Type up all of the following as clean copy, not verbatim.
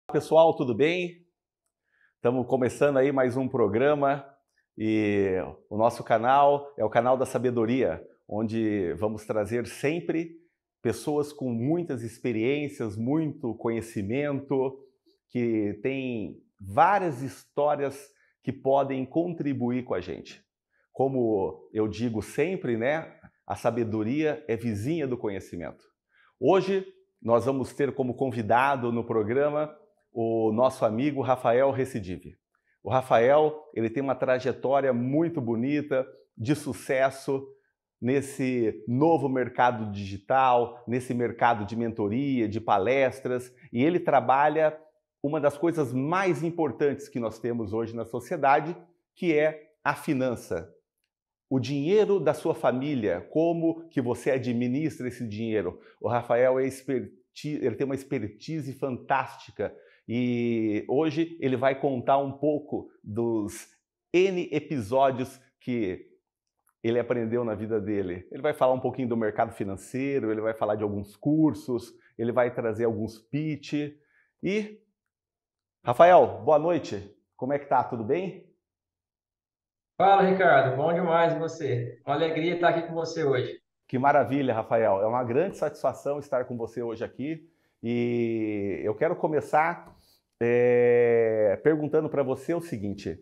Pessoal, tudo bem? Estamos começando aí mais um programa e o nosso canal é o canal da sabedoria, onde vamos trazer sempre pessoas com muitas experiências, muito conhecimento, que têm várias histórias que podem contribuir com a gente. Como eu digo sempre, né? A sabedoria é vizinha do conhecimento. Hoje nós vamos ter como convidado no programa o nosso amigo Rafael Recidive. O Rafael, ele tem uma trajetória muito bonita, de sucesso, nesse novo mercado digital, nesse mercado de mentoria, de palestras, e ele trabalha uma das coisas mais importantes que nós temos hoje na sociedade, que é a finança. O dinheiro da sua família, como que você administra esse dinheiro. O Rafael ele tem uma expertise fantástica e hoje ele vai contar um pouco dos N episódios que ele aprendeu na vida dele. Ele vai falar um pouquinho do mercado financeiro, ele vai falar de alguns cursos, ele vai trazer alguns pitch. E, Rafael, boa noite. Como é que tá? Tudo bem? Fala, Ricardo. Bom demais e você. Uma alegria estar aqui com você hoje. Que maravilha, Rafael. É uma grande satisfação estar com você hoje aqui. E eu quero começar perguntando para você o seguinte: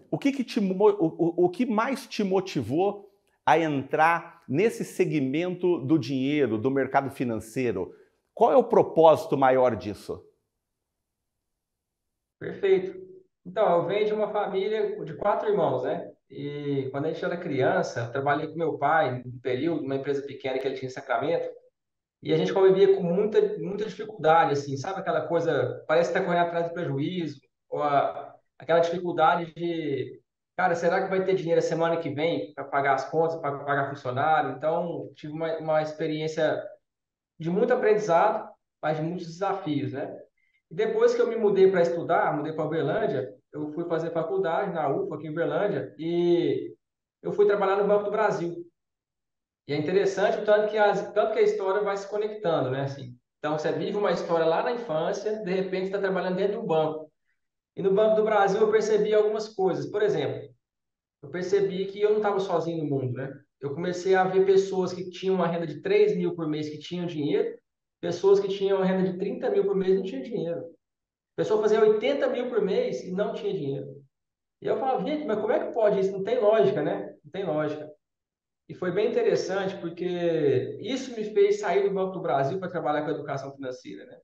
o que mais te motivou a entrar nesse segmento do dinheiro, do mercado financeiro? Qual é o propósito maior disso? Perfeito. Então, eu venho de uma família de 4 irmãos, né? E quando a gente era criança, eu trabalhei com meu pai um período, numa empresa pequena que ele tinha em Sacramento, e a gente convivia com muita dificuldade, assim, sabe aquela coisa, parece que está correndo atrás do prejuízo, ou aquela dificuldade de, cara, será que vai ter dinheiro a semana que vem para pagar as contas, para pagar funcionário? Então, tive uma experiência de muito aprendizado, mas de muitos desafios, né? E depois que eu me mudei para estudar, mudei para Uberlândia, eu fui fazer faculdade na UFA aqui em Uberlândia e eu fui trabalhar no Banco do Brasil. E é interessante o tanto que a história vai se conectando, né? Assim, então você vive uma história lá na infância, de repente está trabalhando dentro do banco. E no Banco do Brasil eu percebi algumas coisas. Por exemplo, eu percebi que eu não estava sozinho no mundo, né? Eu comecei a ver pessoas que tinham uma renda de 3 mil por mês que tinham dinheiro, pessoas que tinham uma renda de 30 mil por mês e não tinham dinheiro. A pessoa fazia 80 mil por mês e não tinha dinheiro. E eu falava, gente, mas como é que pode isso? Não tem lógica, né? Não tem lógica. E foi bem interessante porque isso me fez sair do Banco do Brasil para trabalhar com educação financeira, né?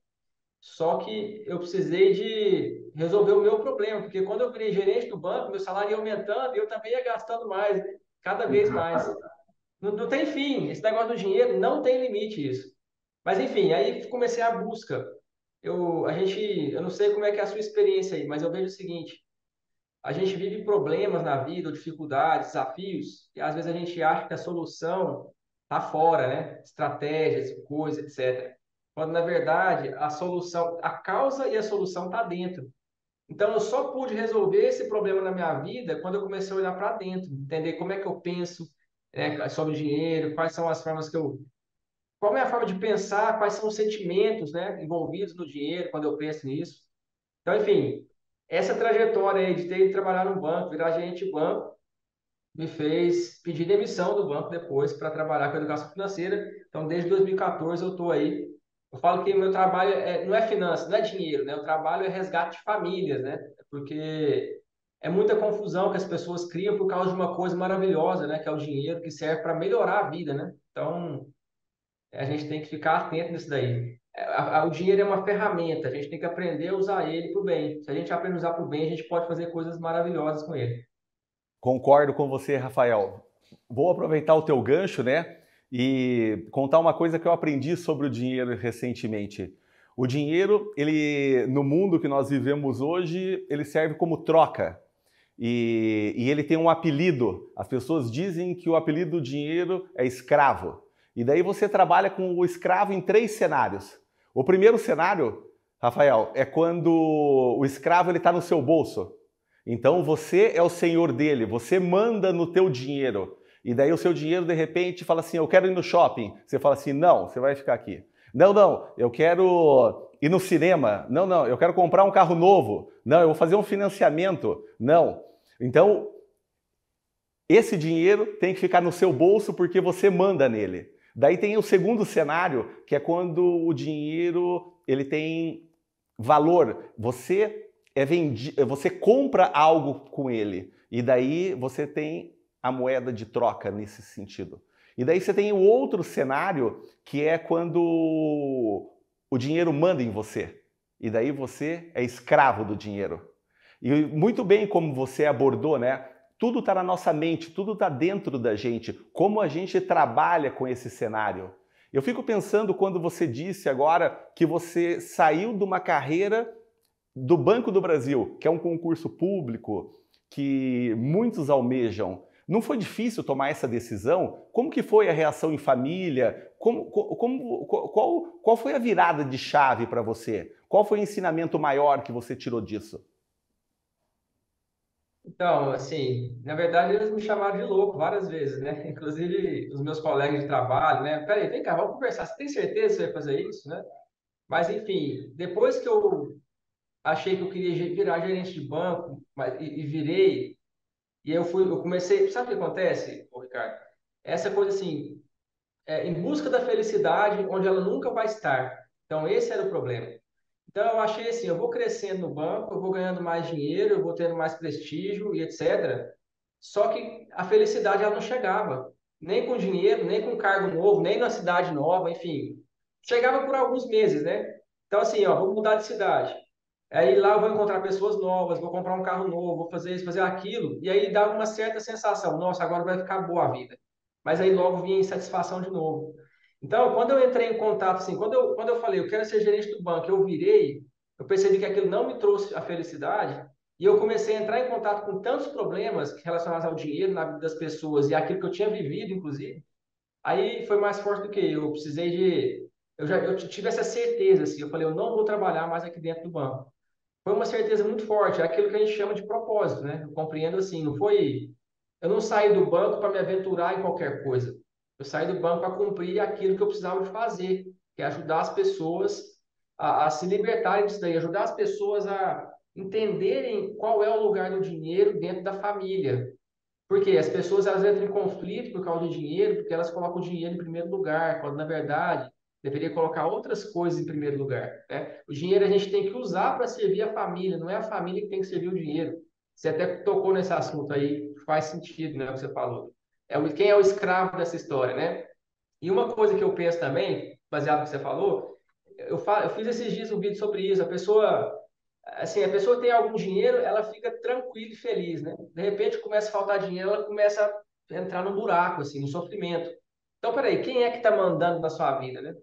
Só que eu precisei de resolver o meu problema, porque quando eu virei gerente do banco, meu salário ia aumentando e eu também ia gastando mais, né? Cada vez mais. Não tem fim, esse negócio do dinheiro não tem limite isso. Mas enfim, aí comecei a busca. Eu não sei como é que é a sua experiência aí, mas eu vejo o seguinte: a gente vive problemas na vida, ou dificuldades, desafios, e às vezes a gente acha que a solução está fora, né? Estratégias, coisas, etc. Quando na verdade a solução, a causa e a solução está dentro. Então eu só pude resolver esse problema na minha vida quando eu comecei a olhar para dentro, entender como é que eu penso, né, sobre dinheiro, quais são as formas que eu, qual é a forma de pensar, quais são os sentimentos, né, envolvidos no dinheiro quando eu penso nisso. Então, enfim, essa trajetória aí de ter ido trabalhar no banco, virar gerente de banco, me fez pedir demissão do banco depois para trabalhar com educação financeira. Então, desde 2014 eu estou aí. Eu falo que o meu trabalho não é finanças, não é dinheiro, né? O trabalho é resgate de famílias, né? Porque é muita confusão que as pessoas criam por causa de uma coisa maravilhosa, né? Que é o dinheiro, que serve para melhorar a vida, né? Então, a gente tem que ficar atento nisso daí. O dinheiro é uma ferramenta, a gente tem que aprender a usar ele para o bem. Se a gente aprender a usar para o bem, a gente pode fazer coisas maravilhosas com ele. Concordo com você, Rafael. Vou aproveitar o teu gancho, né? E contar uma coisa que eu aprendi sobre o dinheiro recentemente. O dinheiro, ele, no mundo que nós vivemos hoje, ele serve como troca. E ele tem um apelido. As pessoas dizem que o apelido do dinheiro é escravo. E daí você trabalha com o escravo em 3 cenários. O primeiro cenário, Rafael, é quando o escravo está no seu bolso. Então você é o senhor dele, você manda no teu dinheiro. E daí o seu dinheiro, de repente, fala assim, eu quero ir no shopping. Você fala assim, não, você vai ficar aqui. Não, eu quero ir no cinema. Não, não, eu quero comprar um carro novo. Não, eu vou fazer um financiamento. Não. Então, esse dinheiro tem que ficar no seu bolso porque você manda nele. Daí tem o segundo cenário, que é quando o dinheiro ele tem valor. Você compra algo com ele e daí você tem a moeda de troca nesse sentido. E daí você tem o outro cenário, que é quando o dinheiro manda em você. E daí você é escravo do dinheiro. E muito bem como você abordou, né? Tudo está na nossa mente, tudo está dentro da gente. Como a gente trabalha com esse cenário. Eu fico pensando quando você disse agora que você saiu de uma carreira do Banco do Brasil, que é um concurso público que muitos almejam. Não foi difícil tomar essa decisão? Como que foi a reação em família? Qual foi a virada de chave para você? Qual foi o ensinamento maior que você tirou disso? Então, assim, na verdade eles me chamaram de louco várias vezes, né? Inclusive os meus colegas de trabalho, né? Peraí, vem cá, vamos conversar. Você tem certeza que você vai fazer isso, né? Mas, enfim, depois que eu achei que eu queria virar gerente de banco, e virei, e eu comecei. Sabe o que acontece, ô Ricardo? Essa coisa assim, em busca da felicidade onde ela nunca vai estar. Então, esse era o problema. Então, eu achei assim: eu vou crescendo no banco, eu vou ganhando mais dinheiro, eu vou tendo mais prestígio e etc. Só que a felicidade ela não chegava, nem com dinheiro, nem com cargo novo, nem na cidade nova, enfim. Chegava por alguns meses, né? Então, assim, ó, vou mudar de cidade. Aí lá eu vou encontrar pessoas novas, vou comprar um carro novo, vou fazer isso, fazer aquilo. E aí dá uma certa sensação: nossa, agora vai ficar boa a vida. Mas aí logo vinha a insatisfação de novo. Então, quando eu entrei em contato, assim, quando eu falei, eu quero ser gerente do banco, eu virei, eu percebi que aquilo não me trouxe a felicidade. E eu comecei a entrar em contato com tantos problemas relacionados ao dinheiro na vida das pessoas e aquilo que eu tinha vivido, inclusive. Aí foi mais forte do que eu. Eu precisei de. Eu tive essa certeza, assim. Eu falei, eu não vou trabalhar mais aqui dentro do banco. Foi uma certeza muito forte, é aquilo que a gente chama de propósito, né? Eu compreendo assim, não foi. Eu não saí do banco para me aventurar em qualquer coisa. Eu saí do banco para cumprir aquilo que eu precisava de fazer, que é ajudar as pessoas a se libertarem disso daí, ajudar as pessoas a entenderem qual é o lugar do dinheiro dentro da família. Porque as pessoas elas entram em conflito por causa do dinheiro, porque elas colocam o dinheiro em primeiro lugar, quando na verdade deveria colocar outras coisas em primeiro lugar, né? O dinheiro a gente tem que usar para servir a família, não é a família que tem que servir o dinheiro. Você até tocou nesse assunto aí, faz sentido, né, o que você falou. Quem é o escravo dessa história, né? E uma coisa que eu penso também, baseado no que você falou, eu fiz esses dias um vídeo sobre isso. A pessoa tem algum dinheiro, ela fica tranquila e feliz, né? De repente começa a faltar dinheiro, ela começa a entrar num buraco, assim, no sofrimento. Então, peraí, quem é que está mandando na sua vida, né?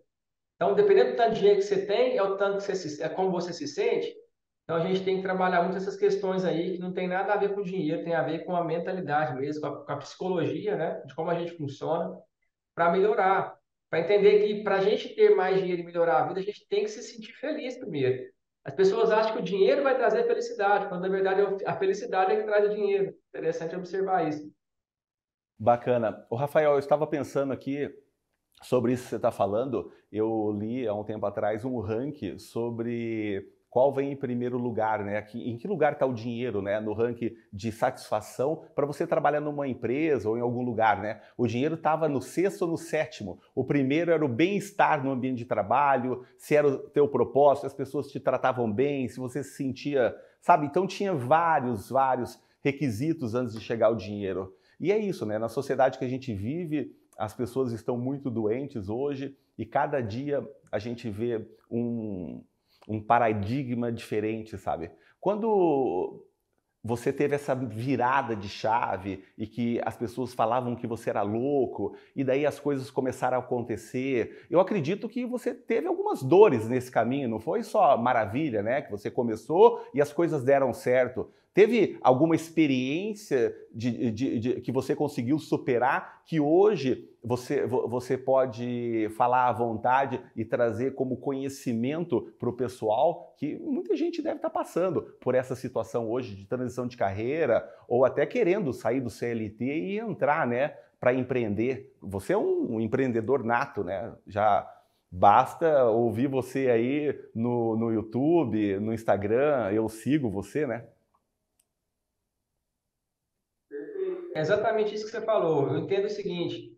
Então, dependendo do tanto de dinheiro que você tem, é o tanto que é como você se sente. Então, a gente tem que trabalhar muito essas questões aí que não tem nada a ver com dinheiro, tem a ver com a mentalidade mesmo, com a psicologia, né? De como a gente funciona para melhorar, para entender que para a gente ter mais dinheiro e melhorar a vida, a gente tem que se sentir feliz primeiro. As pessoas acham que o dinheiro vai trazer felicidade, quando na verdade a felicidade é que traz o dinheiro. Interessante observar isso. Bacana. O Rafael, eu estava pensando aqui sobre isso que você está falando. Eu li há um tempo atrás um ranking sobre qual vem em primeiro lugar, né? Em que lugar está o dinheiro, né? No ranking de satisfação para você trabalhar numa empresa ou em algum lugar, né? O dinheiro estava no sexto ou no sétimo. O primeiro era o bem-estar no ambiente de trabalho, se era o teu propósito, se as pessoas te tratavam bem, se você se sentia, sabe? Então tinha vários requisitos antes de chegar ao dinheiro. E é isso, né? Na sociedade que a gente vive, as pessoas estão muito doentes hoje e cada dia a gente vê um paradigma diferente, sabe? Quando você teve essa virada de chave e que as pessoas falavam que você era louco e daí as coisas começaram a acontecer. Eu acredito que você teve algumas dores nesse caminho, não foi só maravilha, né? Que você começou e as coisas deram certo. Teve alguma experiência que você conseguiu superar que hoje você pode falar à vontade e trazer como conhecimento para o pessoal, que muita gente deve estar passando por essa situação hoje de transição de carreira ou até querendo sair do CLT e entrar, né, para empreender. Você é um empreendedor nato, né? Basta ouvir você aí no YouTube, no Instagram, eu sigo você, né? É exatamente isso que você falou. Eu entendo o seguinte: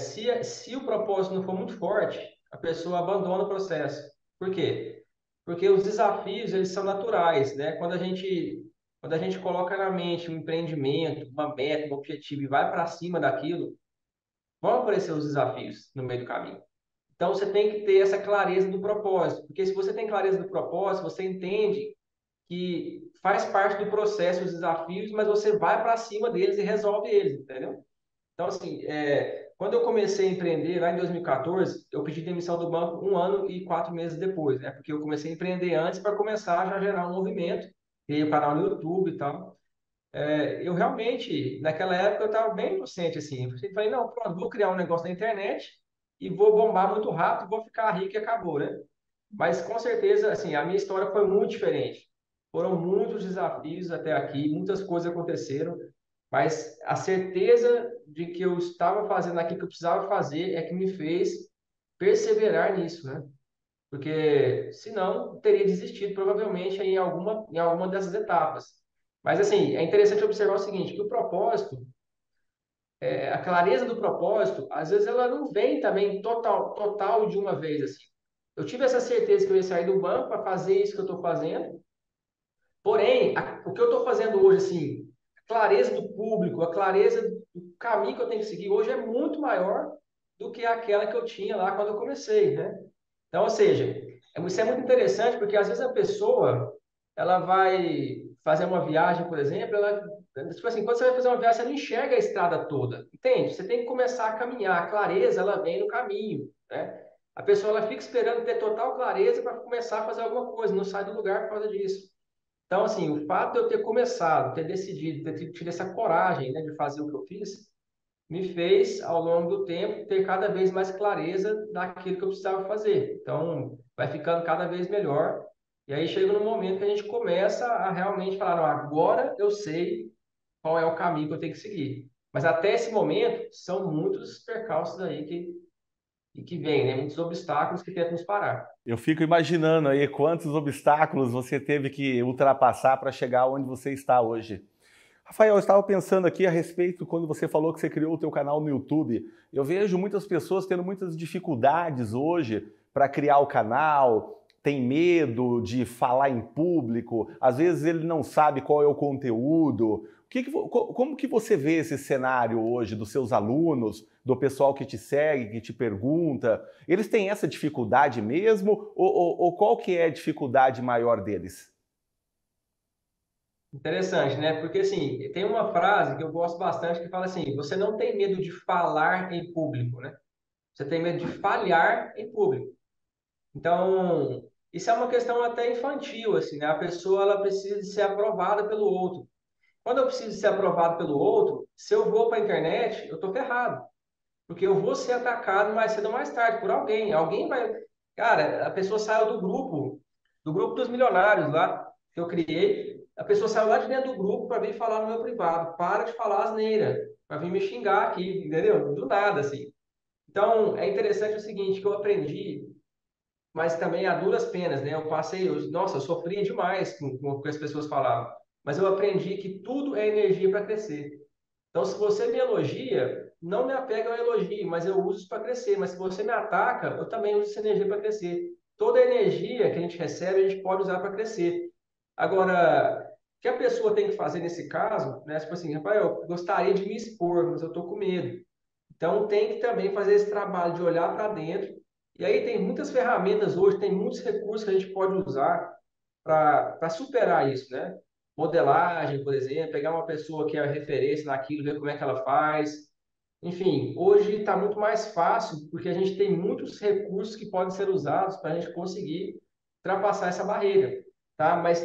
se o propósito não for muito forte, a pessoa abandona o processo. Por quê? Porque os desafios, eles são naturais, né? Quando a gente coloca na mente um empreendimento, uma meta, um objetivo e vai para cima daquilo, vão aparecer os desafios no meio do caminho. Então, você tem que ter essa clareza do propósito, porque se você tem clareza do propósito, você entende que faz parte do processo os desafios, mas você vai para cima deles e resolve eles, entendeu? Então, assim, quando eu comecei a empreender lá em 2014, eu pedi demissão do banco 1 ano e 4 meses depois, né? Porque eu comecei a empreender antes para começar a já gerar um movimento, criei o canal no YouTube e tal. Eu realmente, naquela época, eu estava bem inocente, assim. Eu falei, não, pronto, vou criar um negócio na internet e vou bombar muito rápido, vou ficar rico e acabou, né? Mas com certeza, assim, a minha história foi muito diferente. Foram muitos desafios até aqui, muitas coisas aconteceram, mas a certeza de que eu estava fazendo aquilo que eu precisava fazer é que me fez perseverar nisso, né? Porque senão eu teria desistido provavelmente em alguma dessas etapas. Mas assim, é interessante observar o seguinte, que o propósito, a clareza do propósito, às vezes ela não vem também total de uma vez assim. Eu tive essa certeza que eu ia sair do banco para fazer isso que eu estou fazendo. Porém, o que eu estou fazendo hoje, assim, a clareza do público, a clareza do caminho que eu tenho que seguir hoje é muito maior do que aquela que eu tinha lá quando eu comecei, né? Então, ou seja, isso é muito interessante porque às vezes a pessoa ela vai fazer uma viagem, por exemplo, tipo assim, quando você vai fazer uma viagem, você não enxerga a estrada toda, entende? Você tem que começar a caminhar. A clareza, ela vem no caminho, né? A pessoa ela fica esperando ter total clareza para começar a fazer alguma coisa, não sai do lugar por causa disso. Então, assim, o fato de eu ter começado, ter decidido, ter tido essa coragem, né, de fazer o que eu fiz, me fez, ao longo do tempo, ter cada vez mais clareza daquilo que eu precisava fazer. Então, vai ficando cada vez melhor. E aí chega no momento que a gente começa a realmente falar, não, agora eu sei qual é o caminho que eu tenho que seguir. Mas até esse momento, são muitos percalços aí que vêm, né? Muitos obstáculos que tentam nos parar. Eu fico imaginando aí quantos obstáculos você teve que ultrapassar para chegar onde você está hoje. Rafael, eu estava pensando aqui a respeito quando você falou que você criou o teu canal no YouTube. Eu vejo muitas pessoas tendo muitas dificuldades hoje para criar o canal, tem medo de falar em público, às vezes ele não sabe qual é o conteúdo. Como que você vê esse cenário hoje dos seus alunos, do pessoal que te segue, que te pergunta? Eles têm essa dificuldade mesmo ou qual que é a dificuldade maior deles? Interessante, né? Porque, assim, tem uma frase que eu gosto bastante que fala assim, você não tem medo de falar em público, né? Você tem medo de falhar em público. Então, isso é uma questão até infantil, assim, né? A pessoa, ela precisa de ser aprovada pelo outro. Quando eu preciso ser aprovado pelo outro, se eu vou para a internet, eu estou ferrado. Porque eu vou ser atacado mais cedo ou mais tarde por alguém. Alguém vai. Cara, a pessoa saiu do grupo dos milionários lá, que eu criei. A pessoa saiu lá de dentro do grupo para vir falar no meu privado. Para de falar asneira, para vir me xingar aqui, entendeu? Do nada, assim. Então, é interessante o seguinte, que eu aprendi, mas também a duras penas, né? Nossa, eu sofria demais com o que as pessoas falavam. Mas eu aprendi que tudo é energia para crescer. Então, se você me elogia, não me apega ao elogio, mas eu uso isso para crescer. Mas se você me ataca, eu também uso essa energia para crescer. Toda energia que a gente recebe, a gente pode usar para crescer. Agora, o que a pessoa tem que fazer nesse caso, né? Tipo assim, Rafael, eu gostaria de me expor, mas eu estou com medo. Então, tem que também fazer esse trabalho de olhar para dentro. E aí tem muitas ferramentas hoje, tem muitos recursos que a gente pode usar para superar isso, né? Modelagem, por exemplo, pegar uma pessoa que é referência naquilo, ver como é que ela faz. Enfim, hoje está muito mais fácil porque a gente tem muitos recursos que podem ser usados para a gente conseguir ultrapassar essa barreira, tá? Mas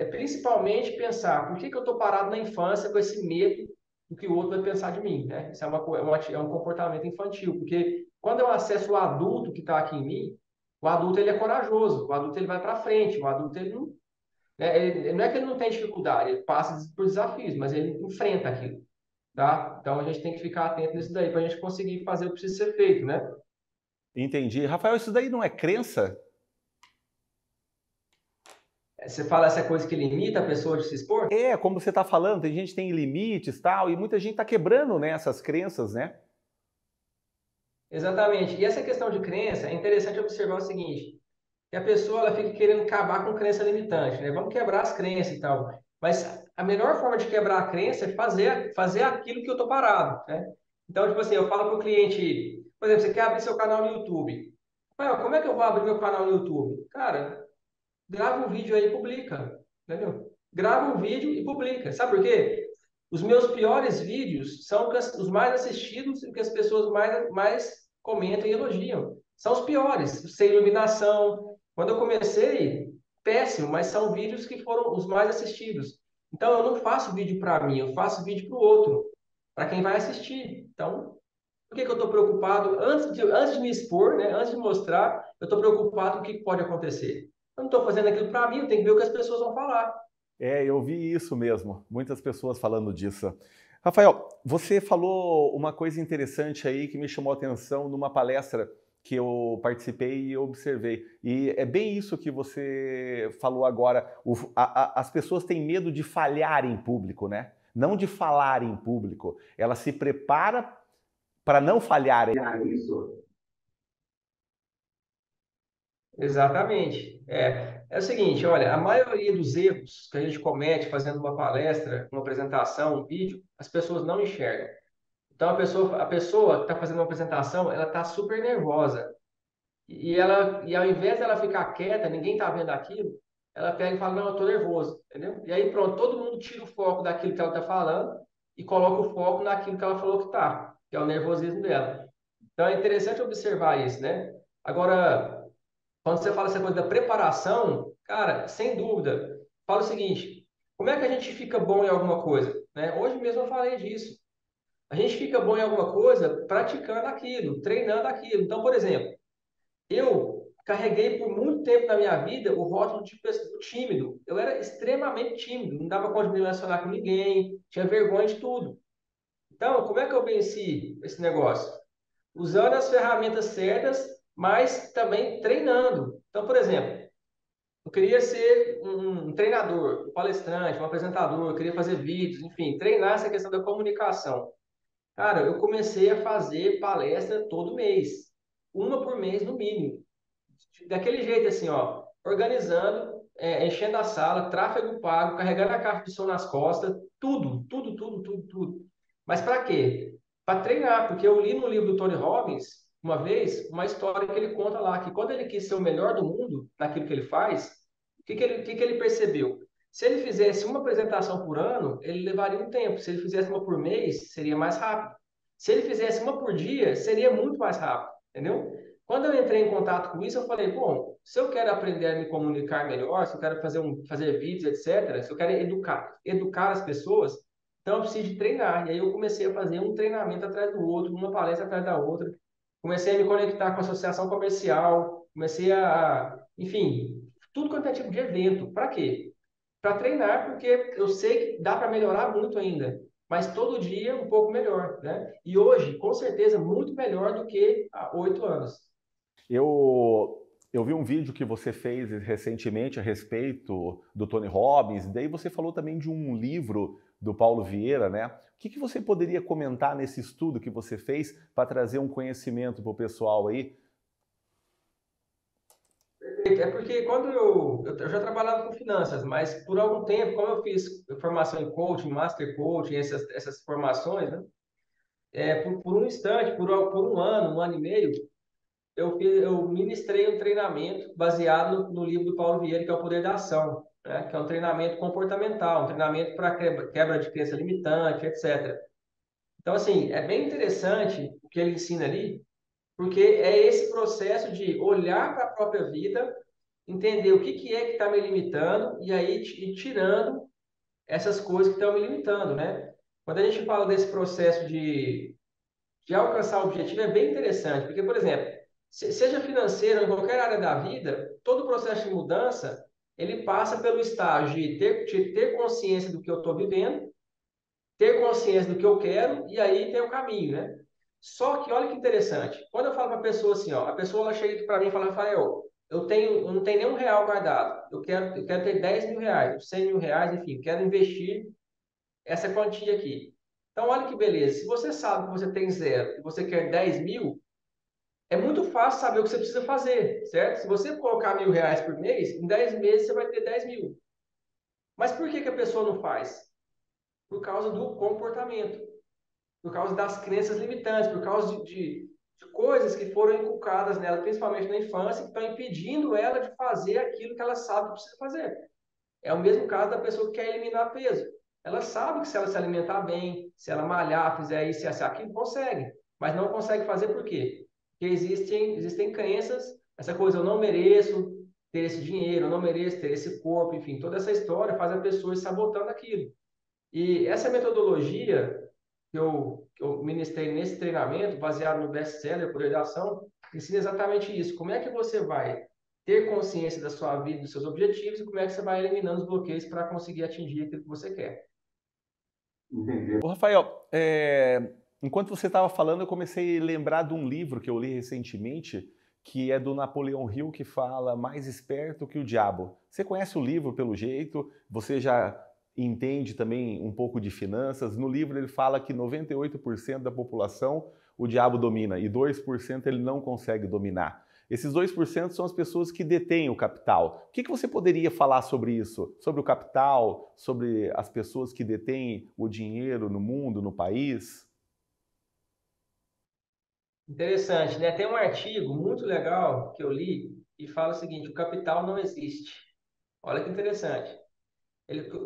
principalmente pensar por que eu estou parado na infância com esse medo do que o outro vai pensar de mim, né? Isso é um comportamento infantil, porque quando eu acesso o adulto que está aqui em mim, o adulto ele é corajoso, o adulto ele vai para frente, o adulto ele não, não é que ele não tem dificuldade, ele passa por desafios, mas ele enfrenta aquilo, tá? Então a gente tem que ficar atento nisso daí para a gente conseguir fazer o que precisa ser feito, né? Entendi. Rafael, isso daí não é crença? Você fala essa coisa que limita a pessoa de se expor? É, como você está falando, tem gente que tem limites e tal, e muita gente está quebrando, né, essas crenças, né? Exatamente. E essa questão de crença, é interessante observar o seguinte, que a pessoa ela fica querendo acabar com crença limitante, né? Vamos quebrar as crenças e tal. Mas a melhor forma de quebrar a crença é fazer aquilo que eu tô parado, né? Então, tipo assim, eu falo para o cliente, por exemplo, você quer abrir seu canal no YouTube. Rafael, como é que eu vou abrir meu canal no YouTube? Cara, grava um vídeo aí e publica, entendeu? Grava um vídeo e publica. Sabe por quê? Os meus piores vídeos são os mais assistidos e que as pessoas mais comentam e elogiam. São os piores, sem iluminação. Quando eu comecei, péssimo, mas são vídeos que foram os mais assistidos. Então, eu não faço vídeo para mim, eu faço vídeo para o outro, para quem vai assistir. Então, por que que eu estou preocupado? Antes de me expor, né, antes de mostrar, eu estou preocupado com o que pode acontecer. Eu não estou fazendo aquilo para mim, eu tenho que ver o que as pessoas vão falar. É, eu vi isso mesmo, muitas pessoas falando disso. Rafael, você falou uma coisa interessante aí que me chamou a atenção numa palestra que eu participei e eu observei. E é bem isso que você falou agora. As pessoas têm medo de falhar em público, né? Não de falar em público. Ela se prepara para não falhar. Isso. Exatamente. É o seguinte, olha, a maioria dos erros que a gente comete fazendo uma palestra, uma apresentação, um vídeo, as pessoas não enxergam. Então a pessoa que está fazendo uma apresentação, ela está super nervosa. E ao invés dela ficar quieta, ninguém está vendo aquilo, ela pega e fala, não, eu estou nervoso, entendeu? E aí pronto, todo mundo tira o foco daquilo que ela está falando e coloca o foco naquilo que ela falou que está, que é o nervosismo dela. Então é interessante observar isso, né? Agora, quando você fala essa coisa da preparação, cara, sem dúvida, fala o seguinte, como é que a gente fica bom em alguma coisa, né? Hoje mesmo eu falei disso. A gente fica bom em alguma coisa praticando aquilo, treinando aquilo. Então, por exemplo, eu carreguei por muito tempo na minha vida o rótulo de tímido. Eu era extremamente tímido, não dava conta de me relacionar com ninguém, tinha vergonha de tudo. Então, como é que eu venci esse negócio? Usando as ferramentas certas, mas também treinando. Então, por exemplo, eu queria ser um treinador, um palestrante, um apresentador, eu queria fazer vídeos, enfim, treinar essa questão da comunicação. Cara, eu comecei a fazer palestra todo mês, uma por mês no mínimo. Daquele jeito assim, ó, organizando, enchendo a sala, tráfego pago, carregando a caixa de som nas costas, tudo, tudo, tudo, tudo, tudo. Mas para quê? Para treinar, porque eu li no livro do Tony Robbins, uma vez, uma história que ele conta lá, que quando ele quis ser o melhor do mundo naquilo que ele faz, o que que ele percebeu? Se ele fizesse uma apresentação por ano, ele levaria um tempo. Se ele fizesse uma por mês, seria mais rápido. Se ele fizesse uma por dia, seria muito mais rápido, entendeu? Quando eu entrei em contato com isso, eu falei, bom, se eu quero aprender a me comunicar melhor, se eu quero fazer vídeos, etc., se eu quero educar as pessoas, então eu preciso de treinar. E aí eu comecei a fazer um treinamento atrás do outro, uma palestra atrás da outra. Comecei a me conectar com a associação comercial, comecei enfim, tudo quanto é tipo de evento. Para quê? Para treinar, porque eu sei que dá para melhorar muito ainda, mas todo dia um pouco melhor, né? E hoje, com certeza, muito melhor do que há 8 anos. Eu vi um vídeo que você fez recentemente a respeito do Tony Robbins, daí você falou também de um livro do Paulo Vieira, né? O que você poderia comentar nesse estudo que você fez para trazer um conhecimento para o pessoal aí? É porque quando eu já trabalhava com finanças, mas por algum tempo, como eu fiz formação em coaching, master coaching, essas formações, né? Por um instante, por um ano e meio, eu ministrei um treinamento baseado no livro do Paulo Vieira, que é o Poder da Ação, né? Que é um treinamento comportamental, um treinamento para quebra de crença limitante, etc. Então, assim, é bem interessante o que ele ensina ali, porque é esse processo de olhar para a própria vida, entender o que que é que está me limitando e aí ir tirando essas coisas que estão me limitando, né? Quando a gente fala desse processo de alcançar o objetivo, é bem interessante, porque, por exemplo, seja financeiro ou em qualquer área da vida, todo processo de mudança, ele passa pelo estágio de ter consciência do que eu estou vivendo, ter consciência do que eu quero, e aí tem o caminho, né? Só que olha que interessante. Quando eu falo para a pessoa assim, ó, a pessoa ela chega para mim e fala, Rafael, eu não tenho nenhum real guardado. Eu quero ter 10 mil reais, 100 mil reais, enfim, quero investir essa quantia aqui. Então, olha que beleza. Se você sabe que você tem zero e você quer 10 mil, é muito fácil saber o que você precisa fazer, certo? Se você colocar 1.000 reais por mês, em 10 meses você vai ter 10 mil. Mas por que que a pessoa não faz? Por causa do comportamento, por causa das crenças limitantes, por causa de coisas que foram inculcadas nela, principalmente na infância, que estão impedindo ela de fazer aquilo que ela sabe que precisa fazer. É o mesmo caso da pessoa que quer eliminar peso. Ela sabe que se ela se alimentar bem, se ela malhar, fizer isso e aquilo, consegue. Mas não consegue fazer por quê? Porque existem crenças, essa coisa, eu não mereço ter esse dinheiro, eu não mereço ter esse corpo, enfim, toda essa história faz a pessoa ir sabotando aquilo. E essa metodologia que eu ministrei nesse treinamento, baseado no best-seller Poder da Ação, ensina exatamente isso. Como é que você vai ter consciência da sua vida, dos seus objetivos e como é que você vai eliminando os bloqueios para conseguir atingir aquilo que você quer. Ô, Rafael, enquanto você estava falando, eu comecei a lembrar de um livro que eu li recentemente, que é do Napoleão Hill, que fala Mais Esperto que o Diabo. Você conhece o livro pelo jeito, você já entende também um pouco de finanças. No livro ele fala que 98% da população o diabo domina e 2% ele não consegue dominar. Esses 2% são as pessoas que detêm o capital. O que você poderia falar sobre isso? Sobre o capital, sobre as pessoas que detêm o dinheiro no mundo, no país? Interessante, né? Tem um artigo muito legal que eu li e fala o seguinte: o capital não existe. Olha que interessante.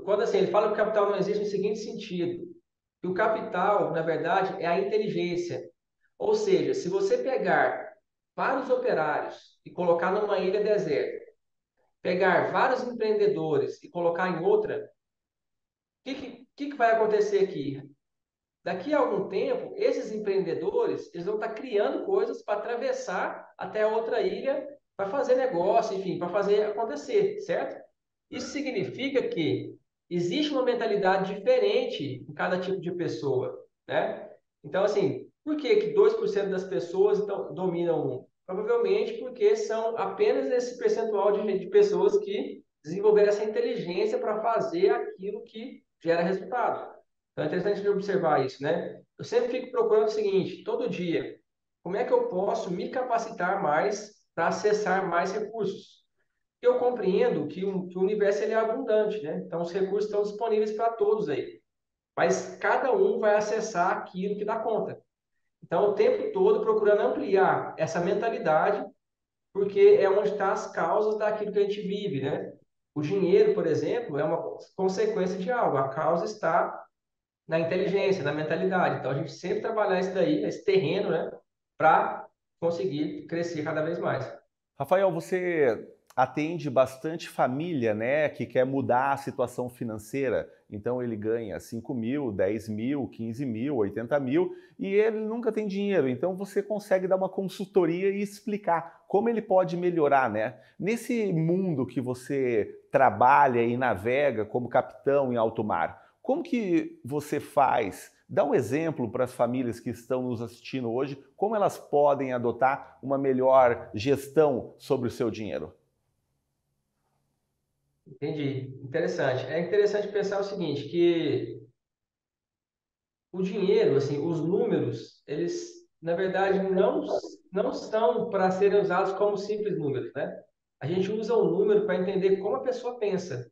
Quando assim, ele fala que o capital não existe no seguinte sentido, que o capital, na verdade, é a inteligência. Ou seja, se você pegar vários operários e colocar numa ilha deserta, pegar vários empreendedores e colocar em outra, o que vai acontecer aqui? Daqui a algum tempo, esses empreendedores eles vão estar criando coisas para atravessar até a outra ilha, para fazer negócio, enfim, para fazer acontecer, certo? Isso significa que existe uma mentalidade diferente em cada tipo de pessoa, né? Então, assim, por que que 2% das pessoas então, dominam o mundo? Provavelmente porque são apenas esse percentual de pessoas que desenvolveram essa inteligência para fazer aquilo que gera resultado. Então, é interessante de observar isso, né? Eu sempre fico procurando o seguinte, todo dia, como é que eu posso me capacitar mais para acessar mais recursos? Eu compreendo que o universo ele é abundante, né? Então, os recursos estão disponíveis para todos aí. Mas cada um vai acessar aquilo que dá conta. Então, o tempo todo procurando ampliar essa mentalidade, porque é onde estão as causas daquilo que a gente vive, né? O dinheiro, por exemplo, é uma consequência de algo. A causa está na inteligência, na mentalidade. Então, a gente sempre trabalhar isso daí, esse terreno, né? Para conseguir crescer cada vez mais. Rafael, você atende bastante família, né, que quer mudar a situação financeira. Então ele ganha 5 mil, 10 mil, 15 mil, 80 mil e ele nunca tem dinheiro. Então você consegue dar uma consultoria e explicar como ele pode melhorar, né? Nesse mundo que você trabalha e navega como capitão em alto mar, como que você faz? Dá um exemplo para as famílias que estão nos assistindo hoje, como elas podem adotar uma melhor gestão sobre o seu dinheiro. Entendi. Interessante. É interessante pensar o seguinte, que o dinheiro, assim, os números, eles, na verdade, não são para serem usados como simples números, né? A gente usa o número para entender como a pessoa pensa,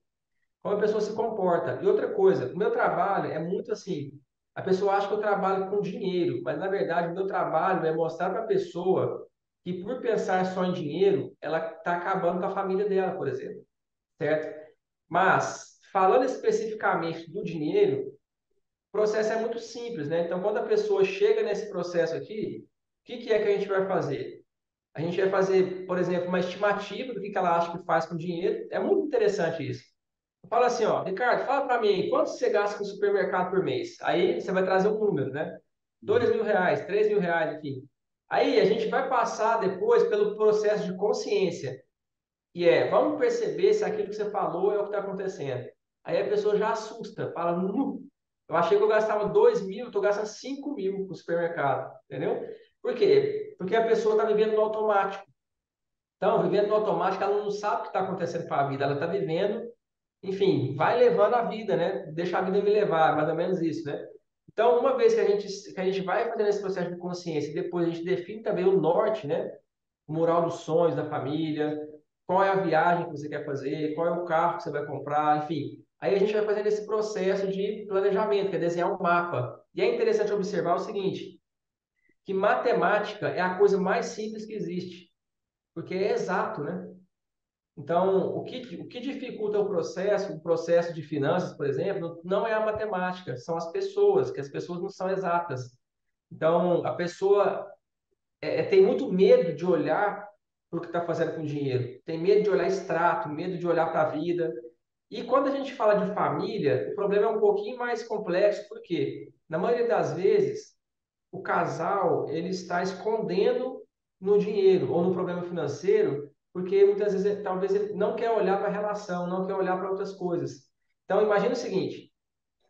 como a pessoa se comporta. E outra coisa, o meu trabalho é muito assim, a pessoa acha que eu trabalho com dinheiro, mas na verdade o meu trabalho é mostrar para a pessoa que por pensar só em dinheiro, ela está acabando com a família dela, por exemplo, certo? Mas, falando especificamente do dinheiro, o processo é muito simples, né? Então, quando a pessoa chega nesse processo aqui, o que é que a gente vai fazer? A gente vai fazer, por exemplo, uma estimativa do que ela acha que faz com o dinheiro. É muito interessante isso. Fala assim, ó, Ricardo, fala para mim, quanto você gasta com o supermercado por mês? Aí você vai trazer um número, né? 2.000 reais, 3.000 reais, enfim. Aí a gente vai passar depois pelo processo de consciência. E vamos perceber se aquilo que você falou é o que está acontecendo. Aí a pessoa já assusta, fala, nu. Eu achei que eu gastava 2.000, estou gastando 5.000 com o supermercado, entendeu? Por quê? Porque a pessoa está vivendo no automático. Então, vivendo no automático, ela não sabe o que está acontecendo com a vida, ela está vivendo, enfim, vai levando a vida, né? Deixa a vida me levar, mais ou menos isso, né? Então, uma vez que a gente vai fazendo esse processo de consciência, e depois a gente define também o norte, né? O mural dos sonhos da família, qual é a viagem que você quer fazer, qual é o carro que você vai comprar, enfim. Aí a gente vai fazendo esse processo de planejamento, que é desenhar um mapa. E é interessante observar o seguinte, que matemática é a coisa mais simples que existe, porque é exato, né? Então, o que dificulta o processo de finanças, por exemplo, não é a matemática, são as pessoas, que as pessoas não são exatas. Então, a pessoa tem muito medo de olhar para o que está fazendo com o dinheiro, tem medo de olhar extrato, medo de olhar para a vida. E quando a gente fala de família, o problema é um pouquinho mais complexo, porque na maioria das vezes o casal ele está escondendo no dinheiro ou no problema financeiro, porque muitas vezes talvez ele não quer olhar para a relação, não quer olhar para outras coisas. Então imagine o seguinte: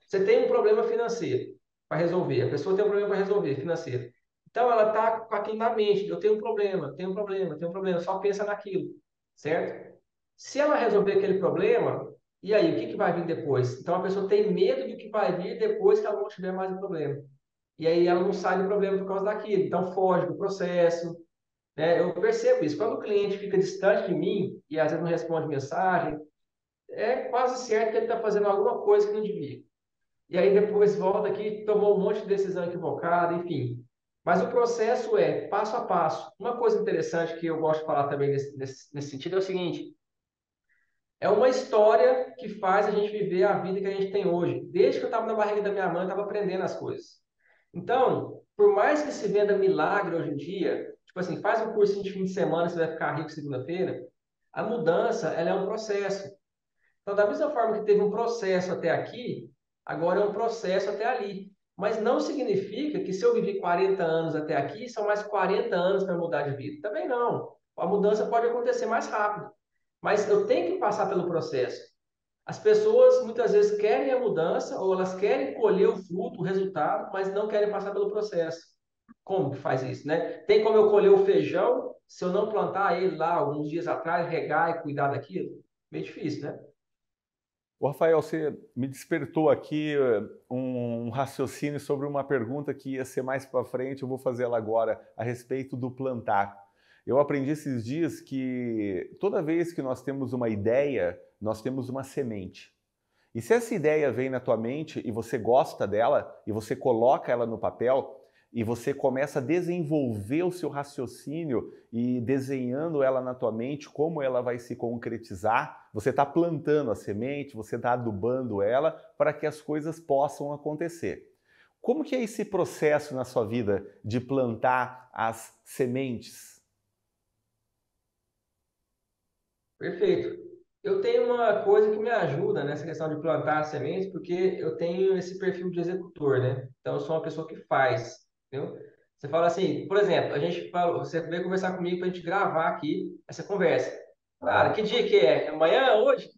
você tem um problema financeiro para resolver, a pessoa tem um problema para resolver financeiro. Então ela está com aquilo na mente, eu tenho um problema, tenho um problema, tenho um problema, só pensa naquilo, certo? Se ela resolver aquele problema, e aí, o que vai vir depois? Então a pessoa tem medo do que vai vir depois que ela não tiver mais o problema. E aí ela não sai do problema por causa daquilo, então foge do processo, né? Eu percebo isso. Quando o cliente fica distante de mim e às vezes não responde mensagem, é quase certo que ele está fazendo alguma coisa que não devia. E aí depois volta aqui, tomou um monte de decisão equivocada, enfim. Mas o processo é passo a passo. Uma coisa interessante que eu gosto de falar também nesse sentido é o seguinte: é uma história que faz a gente viver a vida que a gente tem hoje. Desde que eu estava na barriga da minha mãe, eu estava aprendendo as coisas. Então, por mais que se venda milagre hoje em dia, tipo assim, faz um curso de fim de semana, você vai ficar rico segunda-feira, a mudança, ela é um processo. Então, da mesma forma que teve um processo até aqui, agora é um processo até ali. Mas não significa que se eu vivi 40 anos até aqui, são mais 40 anos para mudar de vida. Também não. A mudança pode acontecer mais rápido. Mas eu tenho que passar pelo processo. As pessoas muitas vezes querem a mudança ou elas querem colher o fruto, o resultado, mas não querem passar pelo processo. Como que faz isso, né? Tem como eu colher o feijão se eu não plantar ele lá alguns dias atrás, regar e cuidar daquilo? Meio difícil, né? O Rafael, você me despertou aqui um raciocínio sobre uma pergunta que ia ser mais para frente, eu vou fazer ela agora, a respeito do plantar. Eu aprendi esses dias que toda vez que nós temos uma ideia, nós temos uma semente. E se essa ideia vem na tua mente e você gosta dela e você coloca ela no papel e você começa a desenvolver o seu raciocínio e desenhando ela na tua mente como ela vai se concretizar, você está plantando a semente, você está adubando ela para que as coisas possam acontecer. Como que é esse processo na sua vida de plantar as sementes? Perfeito. Eu tenho uma coisa que me ajuda nessa questão de plantar sementes, porque eu tenho esse perfil de executor, né? Então, eu sou uma pessoa que faz, entendeu? Você fala assim, por exemplo, a gente fala, você veio conversar comigo para a gente gravar aqui essa conversa. Cara, que dia que é? Amanhã? Hoje?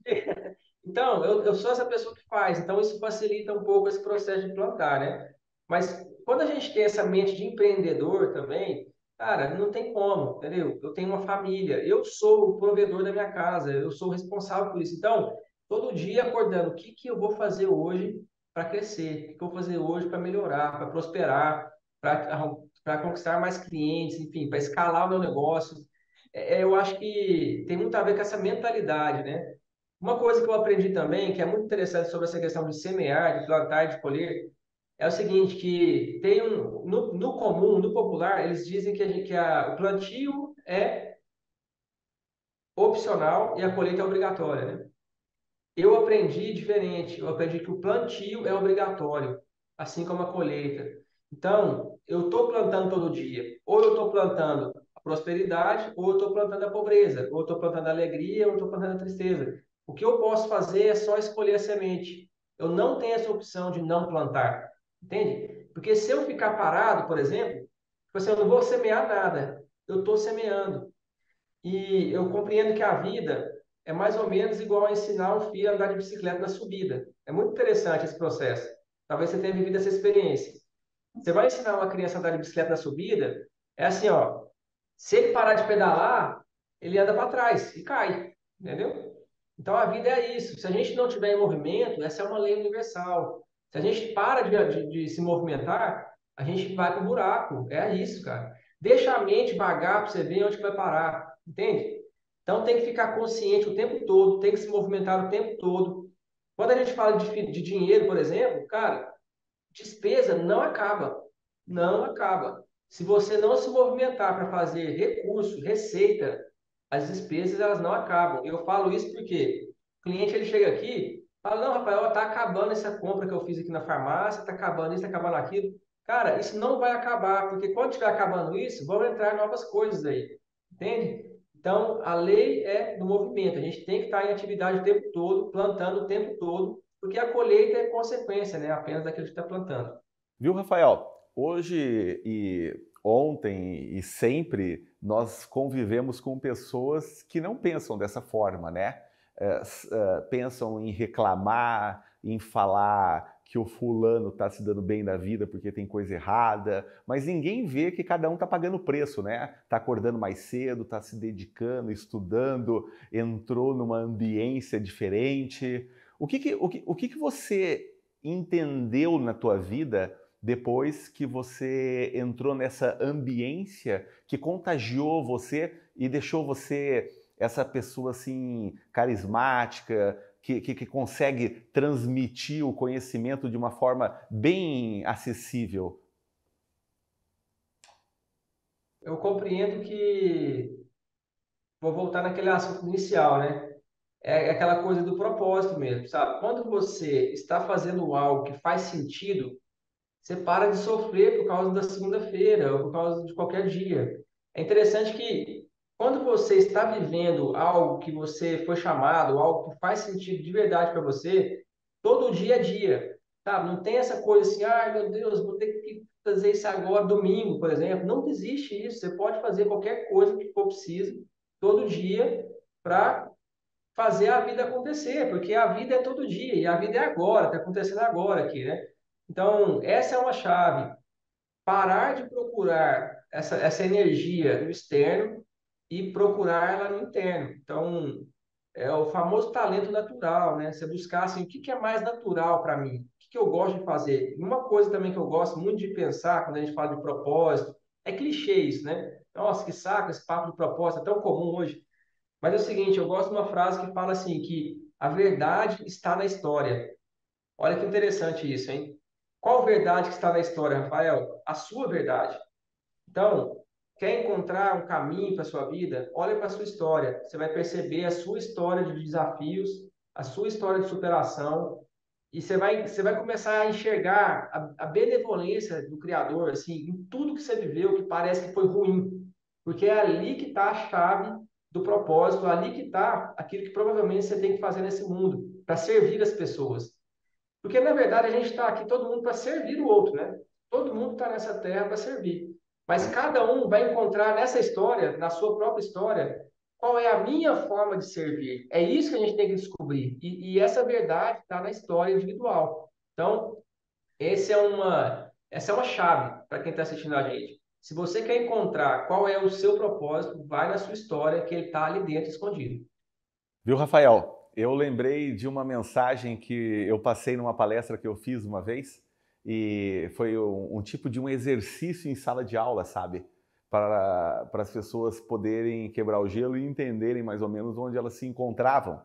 Então, eu sou essa pessoa que faz, então isso facilita um pouco esse processo de plantar, né? Mas quando a gente tem essa mente de empreendedor também, cara, não tem como, entendeu? Eu tenho uma família, eu sou o provedor da minha casa, eu sou o responsável por isso. Então, todo dia acordando, o que que eu vou fazer hoje para crescer? O que que eu vou fazer hoje para melhorar, para prosperar, para conquistar mais clientes, enfim, para escalar o meu negócio? Eu acho que tem muito a ver com essa mentalidade, né? Uma coisa que eu aprendi também, que é muito interessante sobre essa questão de semear, de plantar, de colher, é o seguinte, que tem no comum, no popular, eles dizem o plantio é opcional e a colheita é obrigatória, né? Eu aprendi diferente, eu aprendi que o plantio é obrigatório, assim como a colheita. Então, eu estou plantando todo dia, ou eu estou plantando a prosperidade, ou eu estou plantando a pobreza, ou eu estou plantando a alegria, ou eu estou plantando a tristeza. O que eu posso fazer é só escolher a semente. Eu não tenho essa opção de não plantar, entende? Porque se eu ficar parado, por exemplo, tipo assim, eu não vou semear nada, eu estou semeando. E eu compreendo que a vida é mais ou menos igual a ensinar um filho a andar de bicicleta na subida. É muito interessante esse processo. Talvez você tenha vivido essa experiência. Você vai ensinar uma criança a andar de bicicleta na subida, é assim, ó, se ele parar de pedalar, ele anda para trás e cai, entendeu? Então a vida é isso. Se a gente não tiver em movimento, essa é uma lei universal. Se a gente para de se movimentar, a gente vai para o buraco. É isso, cara. Deixa a mente vagar para você ver onde que vai parar, entende? Então tem que ficar consciente o tempo todo, tem que se movimentar o tempo todo. Quando a gente fala de dinheiro, por exemplo, cara, despesa não acaba. Não acaba. Se você não se movimentar para fazer recurso, receita, as despesas elas não acabam. Eu falo isso porque o cliente ele chega aqui, fala: "Não, Rafael, tá acabando essa compra que eu fiz aqui na farmácia, tá acabando isso, tá acabando aquilo". Cara, isso não vai acabar, porque quando estiver acabando isso, vão entrar novas coisas aí. Entende? Então, a lei é do movimento. A gente tem que estar em atividade o tempo todo, plantando o tempo todo, porque a colheita é consequência, né, apenas daquilo que está plantando. Viu, Rafael? Hoje e ontem e sempre nós convivemos com pessoas que não pensam dessa forma, né? Pensam em reclamar, em falar que o fulano está se dando bem na vida porque tem coisa errada, mas ninguém vê que cada um está pagando preço, né? Está acordando mais cedo, está se dedicando, estudando, entrou numa ambiência diferente. O que que você entendeu na tua vida depois que você entrou nessa ambiência que contagiou você e deixou você essa pessoa assim carismática, que consegue transmitir o conhecimento de uma forma bem acessível? Eu compreendo que vou voltar naquele assunto inicial, né? É aquela coisa do propósito mesmo, sabe? Quando você está fazendo algo que faz sentido, você para de sofrer por causa da segunda-feira ou por causa de qualquer dia. É interessante que quando você está vivendo algo que você foi chamado, algo que faz sentido de verdade para você, todo dia é dia, sabe? Não tem essa coisa assim, ai meu Deus, vou ter que fazer isso agora, domingo, por exemplo. Não existe isso. Você pode fazer qualquer coisa que for preciso, todo dia, para fazer a vida acontecer, porque a vida é todo dia e a vida é agora, está acontecendo agora aqui, né? Então, essa é uma chave. Parar de procurar essa energia no externo e procurar ela no interno. Então, é o famoso talento natural, né? Você buscar assim, o que que é mais natural para mim? O que que eu gosto de fazer? E uma coisa também que eu gosto muito de pensar quando a gente fala de propósito, é clichê isso, né? Nossa, que saco esse papo de propósito, é tão comum hoje. Mas é o seguinte, eu gosto de uma frase que fala assim, que a verdade está na história. Olha que interessante isso, hein? Qual verdade que está na história, Rafael? A sua verdade. Então, quer encontrar um caminho para a sua vida? Olha para a sua história. Você vai perceber a sua história de desafios, a sua história de superação, e você vai começar a enxergar a benevolência do Criador, assim, em tudo que você viveu que parece que foi ruim. Porque é ali que está a chave do propósito, ali que está aquilo que provavelmente você tem que fazer nesse mundo, para servir as pessoas. Porque, na verdade, a gente está aqui todo mundo para servir o outro, né? Todo mundo está nessa terra para servir. Mas cada um vai encontrar nessa história, na sua própria história, qual é a minha forma de servir. É isso que a gente tem que descobrir. E essa verdade está na história individual. Então, essa é uma chave para quem está assistindo a gente. Se você quer encontrar qual é o seu propósito, vai na sua história, que ele está ali dentro escondido. Viu, Rafael? Eu lembrei de uma mensagem que eu passei numa palestra que eu fiz uma vez e foi um tipo de um exercício em sala de aula, sabe? Para as pessoas poderem quebrar o gelo e entenderem mais ou menos onde elas se encontravam.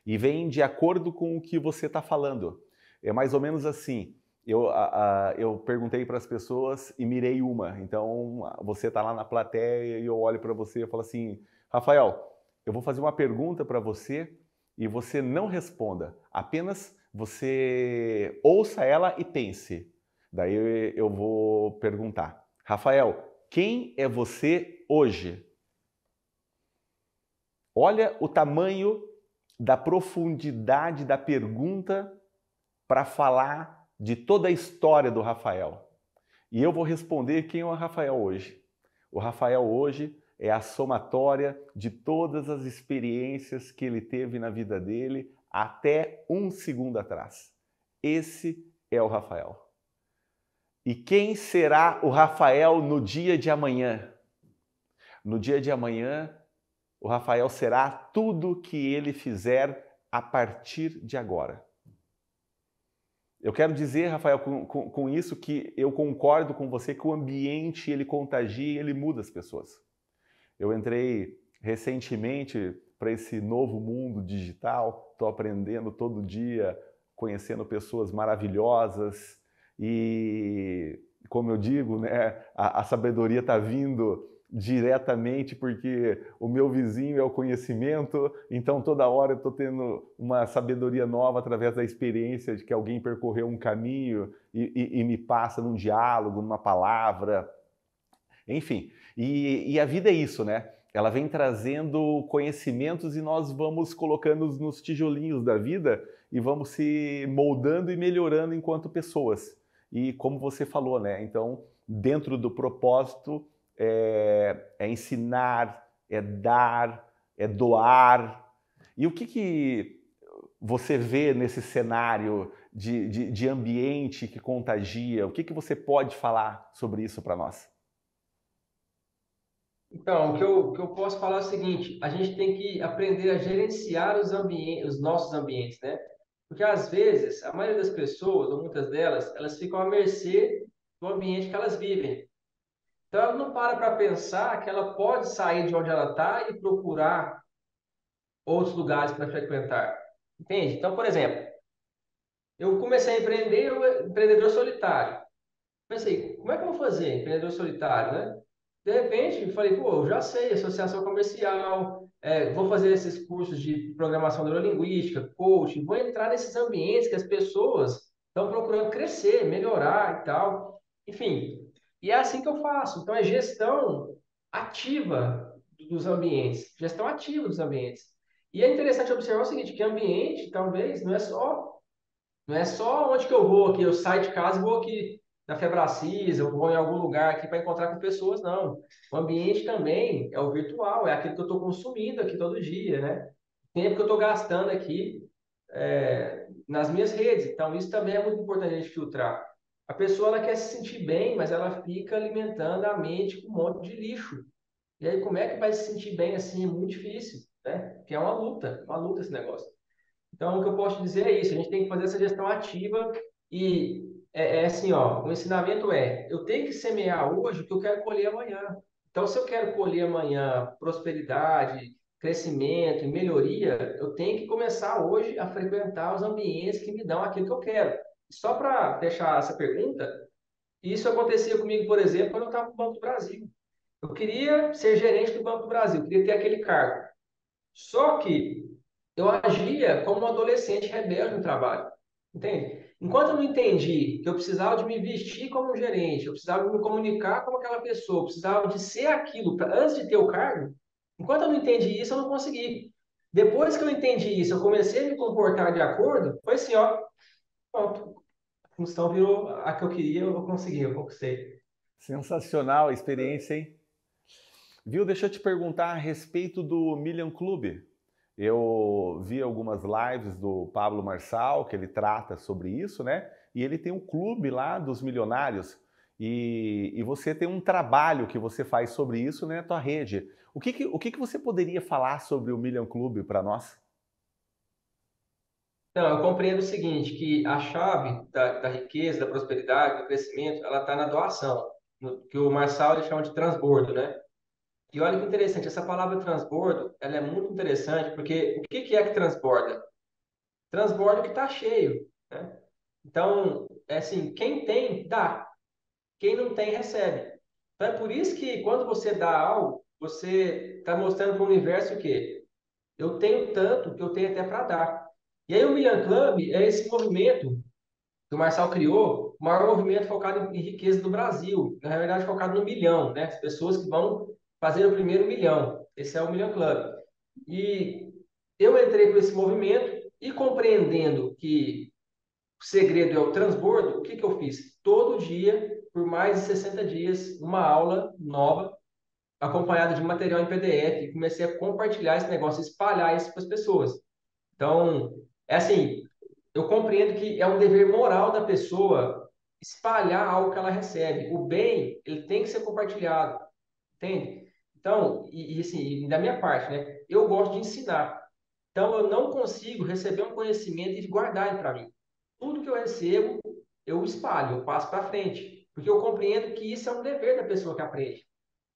E vem de acordo com o que você está falando. É mais ou menos assim. Eu perguntei para as pessoas e mirei uma. Então, você está lá na plateia e eu olho para você e falo assim, Rafael, eu vou fazer uma pergunta para você e você não responda. Apenas você ouça ela e pense. Daí eu vou perguntar. Rafael, quem é você hoje? Olha o tamanho da profundidade da pergunta para falar de toda a história do Rafael. E eu vou responder quem é o Rafael hoje. O Rafael hoje é a somatória de todas as experiências que ele teve na vida dele até um segundo atrás. Esse é o Rafael. E quem será o Rafael no dia de amanhã? No dia de amanhã, o Rafael será tudo que ele fizer a partir de agora. Eu quero dizer, Rafael, com isso que eu concordo com você que o ambiente ele contagia e ele muda as pessoas. Eu entrei recentemente para esse novo mundo digital, estou aprendendo todo dia, conhecendo pessoas maravilhosas e, como eu digo, né, a sabedoria está vindo diretamente porque o meu vizinho é o conhecimento, então toda hora eu estou tendo uma sabedoria nova através da experiência de que alguém percorreu um caminho e me passa num diálogo, numa palavra, enfim. E a vida é isso, né? Ela vem trazendo conhecimentos e nós vamos colocando nos tijolinhos da vida e vamos se moldando e melhorando enquanto pessoas. E como você falou, né? Então, dentro do propósito, é ensinar, é dar, é doar. E o que você vê nesse cenário de ambiente que contagia? O que você pode falar sobre isso para nós? Então, o que eu posso falar é o seguinte: a gente tem que aprender a gerenciar os nossos ambientes, né? Porque às vezes, a maioria das pessoas, ou muitas delas, elas ficam à mercê do ambiente que elas vivem. Então, ela não para pensar que ela pode sair de onde ela está e procurar outros lugares para frequentar. Entende? Então, por exemplo, eu comecei a empreender, eu empreendedor solitário. Pensei, como é que eu vou fazer empreendedor solitário, né? De repente, eu falei, pô, eu já sei, associação comercial, vou fazer esses cursos de programação neurolinguística, coaching, vou entrar nesses ambientes que as pessoas estão procurando crescer, melhorar e tal. Enfim, e é assim que eu faço. Então, é gestão ativa dos ambientes, gestão ativa dos ambientes. E é interessante observar o seguinte, que ambiente, talvez, não é só onde que eu vou aqui, eu saio de casa e vou aqui na Febracis, eu vou em algum lugar aqui para encontrar com pessoas, não. O ambiente também é o virtual, é aquilo que eu estou consumindo aqui todo dia, né? O tempo que eu estou gastando aqui nas minhas redes. Então, isso também é muito importante a gente filtrar. A pessoa ela quer se sentir bem, mas ela fica alimentando a mente com um monte de lixo. E aí, como é que vai se sentir bem assim? É muito difícil, né? Porque é uma luta esse negócio. Então, o que eu posso dizer é isso, a gente tem que fazer essa gestão ativa e é assim, ó, o ensinamento eu tenho que semear hoje o que eu quero colher amanhã. Então, se eu quero colher amanhã prosperidade, crescimento e melhoria, eu tenho que começar hoje a frequentar os ambientes que me dão aquilo que eu quero. Só para deixar essa pergunta, isso acontecia comigo, por exemplo, quando eu estava no Banco do Brasil. Eu queria ser gerente do Banco do Brasil, queria ter aquele cargo. Só que eu agia como um adolescente rebelde no trabalho, entende? Enquanto eu não entendi que eu precisava de me vestir como um gerente, eu precisava me comunicar como aquela pessoa, eu precisava de ser aquilo antes de ter o cargo, enquanto eu não entendi isso, eu não consegui. Depois que eu entendi isso, eu comecei a me comportar de acordo, foi assim, ó, pronto, a função virou a que eu queria, eu consegui, eu conquistei. Sensacional a experiência, hein? Viu? Deixa eu te perguntar a respeito do Million Club. Eu vi algumas lives do Pablo Marçal, que ele trata sobre isso, né? E ele tem um clube lá dos milionários. E você tem um trabalho que você faz sobre isso, né, na tua rede. O que você poderia falar sobre o Million Club para nós? Então, eu compreendo o seguinte, que a chave da riqueza, da prosperidade, do crescimento, ela está na doação, que o Marçal ele chama de transbordo, né? E olha que interessante, essa palavra transbordo, ela é muito interessante, porque o que que é que transborda? Transborda o que está cheio, né? Então, é assim, quem tem, dá. Quem não tem, recebe. Então, é por isso que quando você dá algo, você está mostrando para o universo o quê? Eu tenho tanto que eu tenho até para dar. E aí o Million Club é esse movimento que o Marçal criou, o maior movimento focado em riqueza do Brasil, na verdade focado no milhão, né? As pessoas que vão fazer o primeiro milhão. Esse é o Million Club. E eu entrei por esse movimento e compreendendo que o segredo é o transbordo, o que que eu fiz? Todo dia, por mais de 60 dias, uma aula nova, acompanhada de material em PDF, e comecei a compartilhar esse negócio, espalhar isso para as pessoas. Então, é assim, eu compreendo que é um dever moral da pessoa espalhar algo que ela recebe. O bem, ele tem que ser compartilhado, entende? Então, assim, da minha parte, né? Eu gosto de ensinar. Então, eu não consigo receber um conhecimento e guardar ele para mim. Tudo que eu recebo, eu espalho, eu passo para frente, porque eu compreendo que isso é um dever da pessoa que aprende.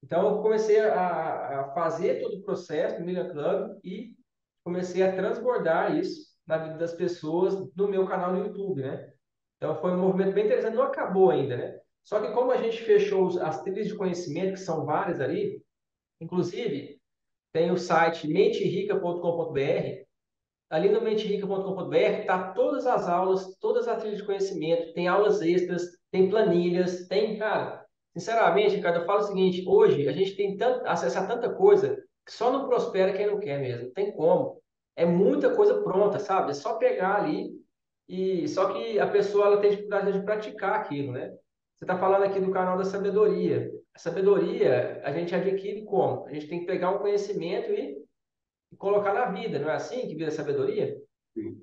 Então, eu comecei a fazer todo o processo do Million Club e comecei a transbordar isso na vida das pessoas no meu canal no YouTube, né? Então, foi um movimento bem interessante. Não acabou ainda, né? Só que como a gente fechou as trilhas de conhecimento, que são várias ali, inclusive, tem o site menterica.com.br. Ali no menterica.com.br está todas as aulas, todas as trilhas de conhecimento, tem aulas extras, tem planilhas, tem, cara, sinceramente, Ricardo, eu falo o seguinte, hoje a gente tem tanto, acesso a tanta coisa que só não prospera quem não quer mesmo, não tem como. É muita coisa pronta, sabe? É só pegar ali e só que a pessoa ela tem dificuldade de praticar aquilo, né? Você está falando aqui do canal da sabedoria. A sabedoria a gente adquire como? A gente tem que pegar um conhecimento e colocar na vida, não é assim que vira sabedoria? Sim.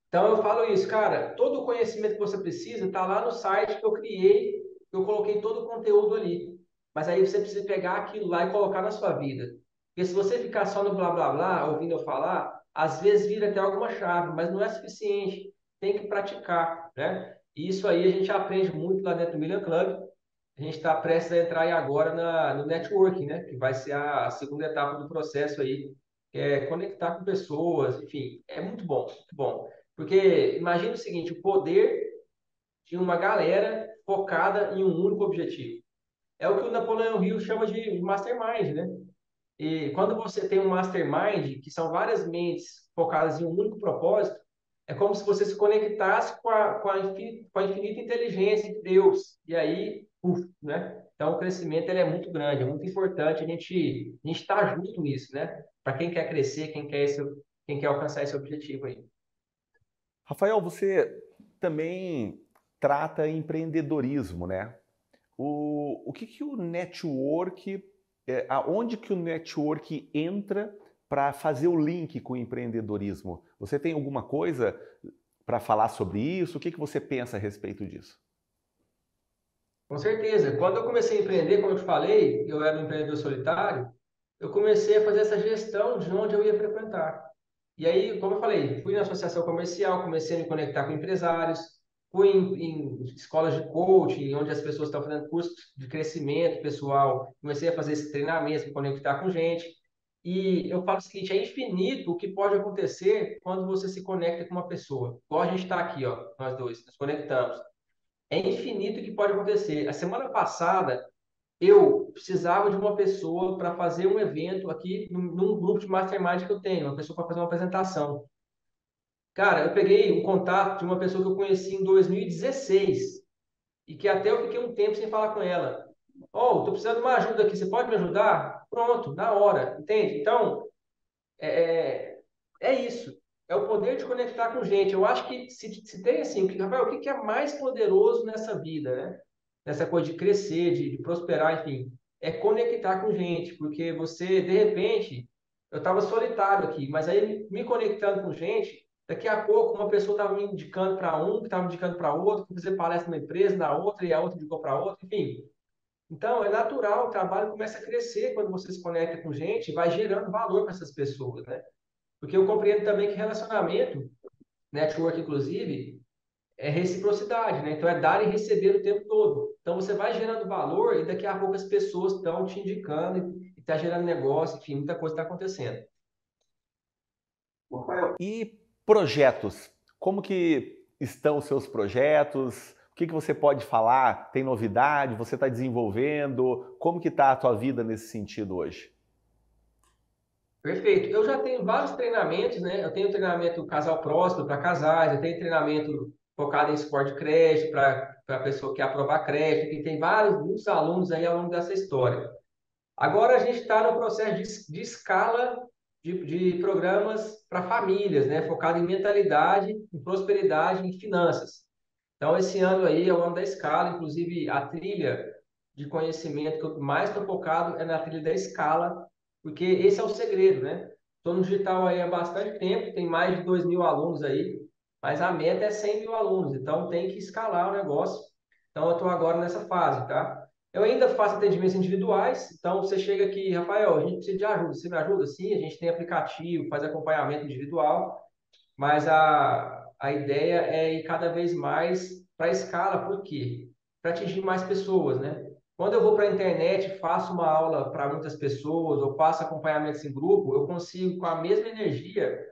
Então eu falo isso, cara, todo o conhecimento que você precisa está lá no site que eu criei, eu coloquei todo o conteúdo ali. Mas aí você precisa pegar aquilo lá e colocar na sua vida. Porque se você ficar só no blá blá blá, ouvindo eu falar, às vezes vira até alguma chave, mas não é suficiente. Tem que praticar, né? E isso aí a gente aprende muito lá dentro do Million Club. A gente está prestes a entrar aí agora no networking, né? Que vai ser a segunda etapa do processo aí, que é conectar com pessoas, enfim, é muito bom, muito bom. Porque imagina o seguinte, o poder de uma galera focada em um único objetivo. É o que o Napoleão Hill chama de mastermind, né? E quando você tem um mastermind, que são várias mentes focadas em um único propósito, é como se você se conectasse com a infinita inteligência de Deus. E aí, né? Então, o crescimento ele é muito grande, é muito importante a gente estar junto nisso, né? Para quem quer crescer, quem quer alcançar esse objetivo aí. Rafael, você também trata empreendedorismo, né? O que que o network, aonde que o network entra para fazer o link com o empreendedorismo? Você tem alguma coisa para falar sobre isso? O que que você pensa a respeito disso? Com certeza. Quando eu comecei a empreender, como eu te falei, eu era um empreendedor solitário, eu comecei a fazer essa gestão de onde eu ia frequentar. E aí, como eu falei, fui na associação comercial, comecei a me conectar com empresários, fui em escolas de coaching, onde as pessoas estão fazendo cursos de crescimento pessoal, comecei a fazer esse treinamento, me conectar com gente. E eu falo o seguinte, é infinito o que pode acontecer quando você se conecta com uma pessoa. Igual a gente está aqui, ó, nós dois, nos conectamos. É infinito o que pode acontecer. A semana passada, eu precisava de uma pessoa para fazer um evento aqui num grupo de mastermind que eu tenho, uma pessoa para fazer uma apresentação. Cara, eu peguei um contato de uma pessoa que eu conheci em 2016 e que até eu fiquei um tempo sem falar com ela. Oh, tô precisando de uma ajuda aqui, você pode me ajudar? Pronto, na hora, entende? Então, é, é é isso. É o poder de conectar com gente. Eu acho que se tem assim, Rafael, o que que é mais poderoso nessa vida, né? Nessa coisa de crescer, de prosperar, enfim, é conectar com gente, porque você, de repente, eu estava solitário aqui, mas aí me conectando com gente, daqui a pouco uma pessoa estava me indicando para um, que estava me indicando para outro, que fazer palestra numa empresa, na outra, e a outra indicou para outra, enfim. Então, é natural, o trabalho começa a crescer quando você se conecta com gente e vai gerando valor para essas pessoas, né? Porque eu compreendo também que relacionamento, network inclusive, é reciprocidade, né? Então é dar e receber o tempo todo. Então você vai gerando valor e daqui a pouco as pessoas estão te indicando e está gerando negócio, enfim, muita coisa está acontecendo. Rafael, e projetos? Como que estão os seus projetos? O que que você pode falar? Tem novidade? Você está desenvolvendo? Como que está a tua vida nesse sentido hoje? Perfeito. Eu já tenho vários treinamentos, né? Eu tenho treinamento casal próximo para casais, eu tenho treinamento focado em suporte de crédito para a pessoa que quer aprovar crédito, que tem muitos alunos aí ao longo dessa história. Agora a gente está no processo de escala de programas para famílias, né? Focado em mentalidade, em prosperidade, em finanças. Então, esse ano aí é o ano da escala, inclusive a trilha de conhecimento que eu mais estou focado é na trilha da escala, porque esse é o segredo, né? Estou no digital aí há bastante tempo, tem mais de 2.000 alunos aí, mas a meta é 100 mil alunos, então tem que escalar o negócio. Então eu estou agora nessa fase, tá? Eu ainda faço atendimentos individuais, então você chega aqui, Rafael, a gente precisa de ajuda, você me ajuda? Sim, a gente tem aplicativo, faz acompanhamento individual, mas a ideia é ir cada vez mais para a escala, por quê? Para atingir mais pessoas, né? Quando eu vou para a internet, faço uma aula para muitas pessoas, ou faço acompanhamentos em grupo, eu consigo, com a mesma energia,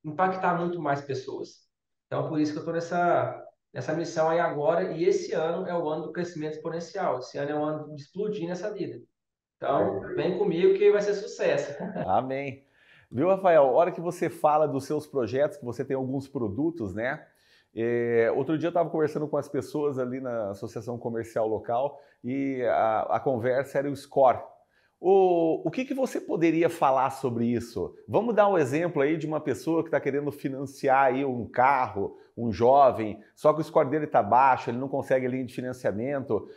impactar muito mais pessoas. Então, por isso que eu estou nessa missão aí agora, e esse ano é o ano do crescimento exponencial. Esse ano é o ano de explodir nessa vida. Então, vem comigo que vai ser sucesso. Amém. Viu, Rafael? A hora que você fala dos seus projetos, que você tem alguns produtos, né? Outro dia eu estava conversando com as pessoas ali na associação comercial local e a conversa era o score. O que você poderia falar sobre isso? Vamos dar um exemplo aí de uma pessoa que está querendo financiar aí um carro, um jovem, só que o score dele está baixo, ele não consegue linha de financiamento.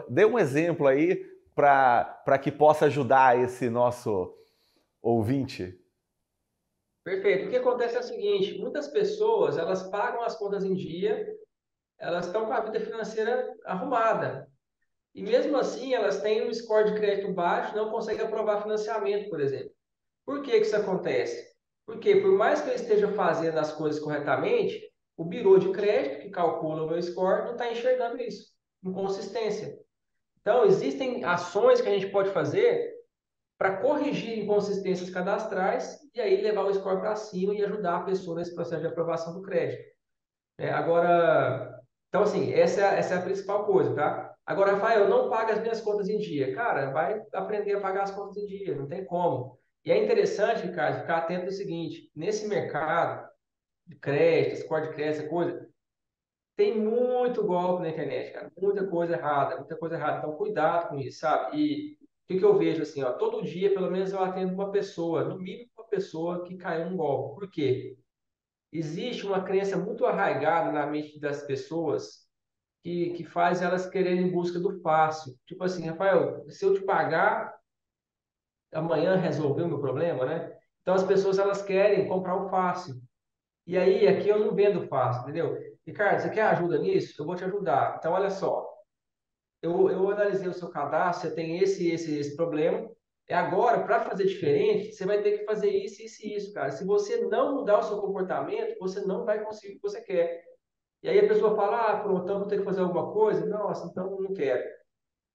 Dê um exemplo aí para que possa ajudar esse nosso ouvinte. Perfeito. O que acontece é o seguinte, muitas pessoas, elas pagam as contas em dia, elas estão com a vida financeira arrumada. E mesmo assim, elas têm um score de crédito baixo, não conseguem aprovar financiamento, por exemplo. Por que que isso acontece? Porque por mais que eu esteja fazendo as coisas corretamente, o birô de crédito, que calcula o meu score, não está enxergando isso. Inconsistência. Então, existem ações que a gente pode fazer para corrigir inconsistências cadastrais e aí levar o score para cima e ajudar a pessoa nesse processo de aprovação do crédito. Agora, então assim, essa é a principal coisa, tá? Agora, Rafael, eu não pago as minhas contas em dia. Cara, vai aprender a pagar as contas em dia, não tem como. E é interessante, Ricardo, ficar atento ao seguinte, nesse mercado de crédito, score de crédito, essa coisa, tem muito golpe na internet, cara, muita coisa errada, muita coisa errada. Então, cuidado com isso, sabe? E o que que eu vejo assim, ó, todo dia, pelo menos eu atendo uma pessoa, no mínimo uma pessoa que caiu num golpe. Por quê? Existe uma crença muito arraigada na mente das pessoas que faz elas quererem em busca do fácil. Tipo assim, Rafael, se eu te pagar, amanhã resolveu o meu problema, né? Então as pessoas elas querem comprar o fácil. E aí, aqui eu não vendo fácil, entendeu? Ricardo, você quer ajuda nisso? Eu vou te ajudar. Então, olha só, eu analisei o seu cadastro, você tem esse problema. E agora, para fazer diferente, você vai ter que fazer isso, isso e isso, cara. Se você não mudar o seu comportamento, você não vai conseguir o que você quer. E aí a pessoa fala, ah, pronto, então vou ter que fazer alguma coisa? Nossa, então não quero.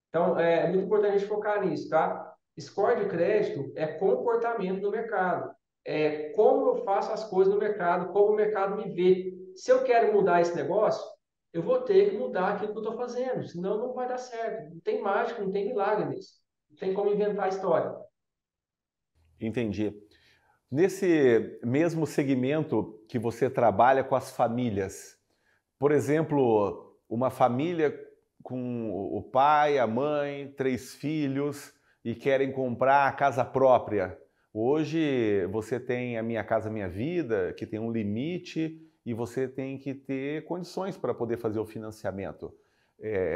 Então, é muito importante a gente focar nisso, tá? Score de crédito é comportamento no mercado. É como eu faço as coisas no mercado, como o mercado me vê. Se eu quero mudar esse negócio, eu vou ter que mudar aquilo que eu estou fazendo, senão não vai dar certo. Não tem mágica, não tem milagre nisso. Não tem como inventar a história. Entendi. Nesse mesmo segmento que você trabalha com as famílias, por exemplo, uma família com o pai, a mãe, 3 filhos e querem comprar a casa própria. Hoje você tem a Minha Casa Minha Vida, que tem um limite e você tem que ter condições para poder fazer o financiamento.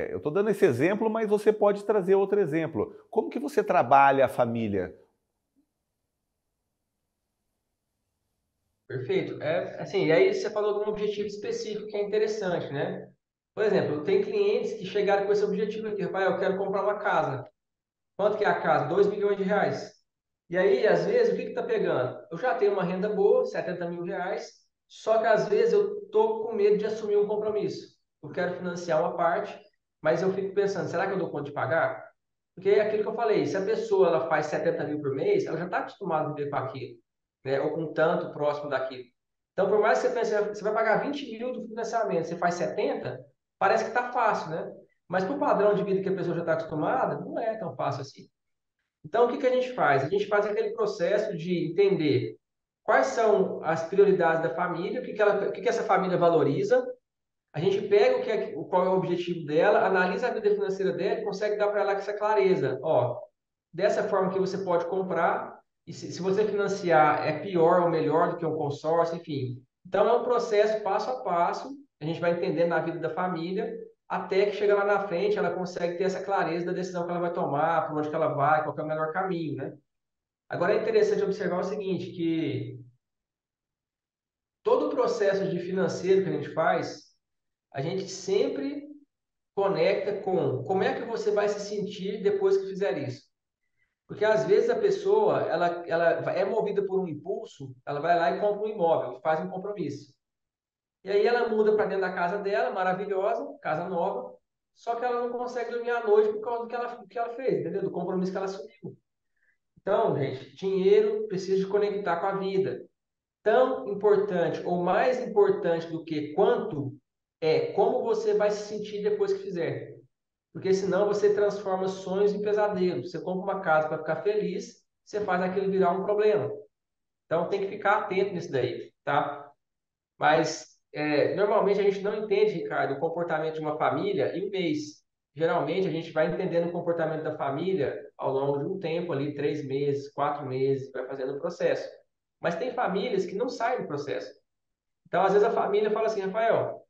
Eu estou dando esse exemplo, mas você pode trazer outro exemplo. Como que você trabalha a família? Perfeito. Assim, e aí você falou de um objetivo específico que é interessante, né? Por exemplo, tem clientes que chegaram com esse objetivo aqui, Rafael, eu quero comprar uma casa. Quanto que é a casa? 2 milhões de reais. E aí, às vezes, o que está pegando? Eu já tenho uma renda boa, 70 mil reais, só que às vezes eu estou com medo de assumir um compromisso. Eu quero financiar uma parte, mas eu fico pensando, será que eu dou conta de pagar? Porque é aquilo que eu falei, se a pessoa ela faz 70 mil por mês, ela já está acostumada a viver com aquilo, né? Ou com tanto próximo daquilo. Então, por mais que você pense, você vai pagar 20 mil do financiamento, você faz 70, parece que está fácil, né? Mas para o padrão de vida que a pessoa já está acostumada, não é tão fácil assim. Então, o que que a gente faz? A gente faz aquele processo de entender quais são as prioridades da família, o que que essa família valoriza. A gente pega qual é o objetivo dela, analisa a vida financeira dela e consegue dar para ela essa clareza. Ó, dessa forma que você pode comprar, e se você financiar é pior ou melhor do que um consórcio, enfim. Então, é um processo passo a passo, a gente vai entendendo na vida da família, até que chega lá na frente, ela consegue ter essa clareza da decisão que ela vai tomar, para onde que ela vai, qual que é o melhor caminho, né? Agora é interessante observar o seguinte, que todo processo de financeiro que a gente faz, a gente sempre conecta com como é que você vai se sentir depois que fizer isso. Porque às vezes a pessoa, ela é movida por um impulso, ela vai lá e compra um imóvel, faz um compromisso. E aí ela muda para dentro da casa dela, maravilhosa, casa nova, só que ela não consegue dormir à noite por causa do que ela fez, entendeu? Do compromisso que ela assumiu. Então, gente, dinheiro precisa de conectar com a vida. Tão importante ou mais importante do que quanto é como você vai se sentir depois que fizer. Porque senão você transforma sonhos em pesadelos. Você compra uma casa para ficar feliz, você faz aquilo virar um problema. Então tem que ficar atento nisso daí, tá? Mas normalmente a gente não entende, Ricardo, o comportamento de uma família em um mês. Geralmente a gente vai entendendo o comportamento da família ao longo de um tempo ali, 3 meses, 4 meses, vai fazendo o processo. Mas tem famílias que não saem do processo. Então, às vezes a família fala assim, Rafael,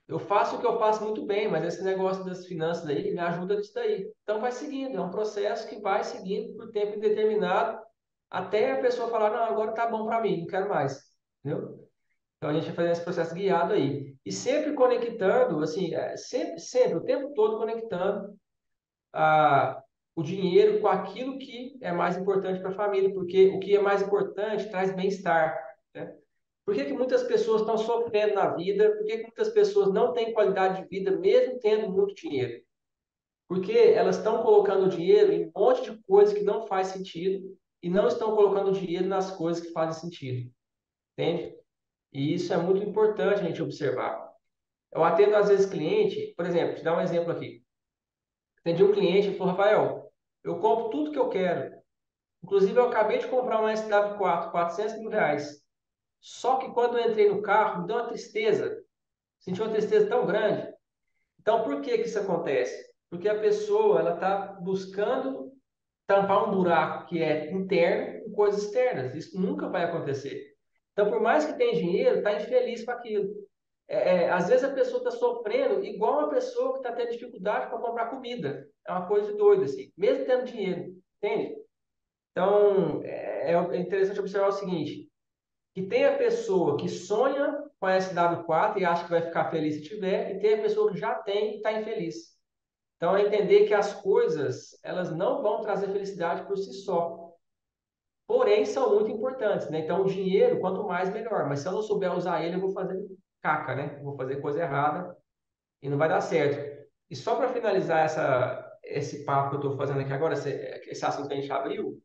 eu faço o que eu faço muito bem, mas esse negócio das finanças aí me ajuda nisso daí. Então vai seguindo, é um processo que vai seguindo por tempo indeterminado, até a pessoa falar, não, agora tá bom para mim, não quero mais. Entendeu? Então a gente vai fazendo esse processo guiado aí. E sempre conectando, assim, sempre, o tempo todo conectando o dinheiro com aquilo que é mais importante para a família, porque o que é mais importante traz bem-estar, né? Por que que muitas pessoas estão sofrendo na vida? Por que que muitas pessoas não têm qualidade de vida, mesmo tendo muito dinheiro? Porque elas estão colocando o dinheiro em um monte de coisas que não faz sentido e não estão colocando o dinheiro nas coisas que fazem sentido, entende? E isso é muito importante a gente observar. Eu atendo às vezes cliente, por exemplo, te dar um exemplo aqui. Atendi um cliente e falou, Rafael, eu compro tudo que eu quero. Inclusive, eu acabei de comprar uma SW4, R$ 400 mil. Só que quando eu entrei no carro, me deu uma tristeza. Senti uma tristeza tão grande. Então, por que que isso acontece? Porque a pessoa ela está buscando tampar um buraco que é interno com coisas externas. Isso nunca vai acontecer. Então, por mais que tenha dinheiro, está infeliz com aquilo. Às vezes a pessoa está sofrendo igual uma pessoa que está tendo dificuldade para comprar comida. É uma coisa de doido, assim, mesmo tendo dinheiro, entende? Então, é interessante observar o seguinte, que tem a pessoa que sonha com a SW4 e acha que vai ficar feliz se tiver, e tem a pessoa que já tem e está infeliz. Então, é entender que as coisas, elas não vão trazer felicidade por si só. Porém, são muito importantes, né? Então, o dinheiro, quanto mais, melhor. Mas se eu não souber usar ele, eu vou fazer caca, né? Vou fazer coisa errada e não vai dar certo. E só para finalizar esse papo que eu estou fazendo aqui agora, esse assunto que a gente abriu,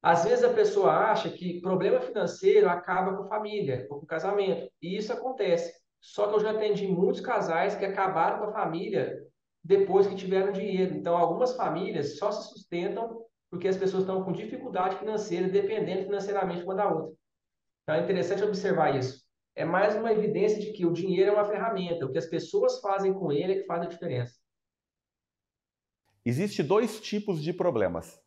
às vezes a pessoa acha que problema financeiro acaba com família ou com casamento. E isso acontece. Só que eu já atendi muitos casais que acabaram com a família depois que tiveram dinheiro. Então, algumas famílias só se sustentam porque as pessoas estão com dificuldade financeira, dependendo financeiramente uma da outra. Então, é interessante observar isso. É mais uma evidência de que o dinheiro é uma ferramenta. O que as pessoas fazem com ele é que faz a diferença. Existem dois tipos de problemas.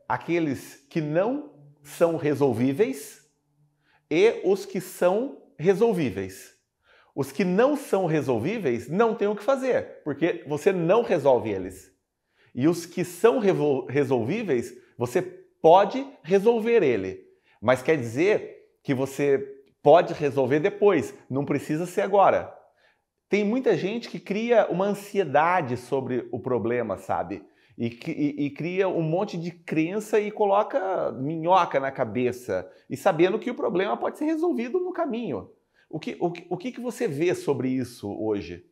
Aqueles que não são resolvíveis e os que são resolvíveis. Os que não são resolvíveis não tem o que fazer, porque você não resolve eles. E os que são resolvíveis, você pode resolver ele. Mas quer dizer que você pode resolver depois, não precisa ser agora. Tem muita gente que cria uma ansiedade sobre o problema, sabe? E cria um monte de crença e coloca minhoca na cabeça, e sabendo que o problema pode ser resolvido no caminho. O que você vê sobre isso hoje?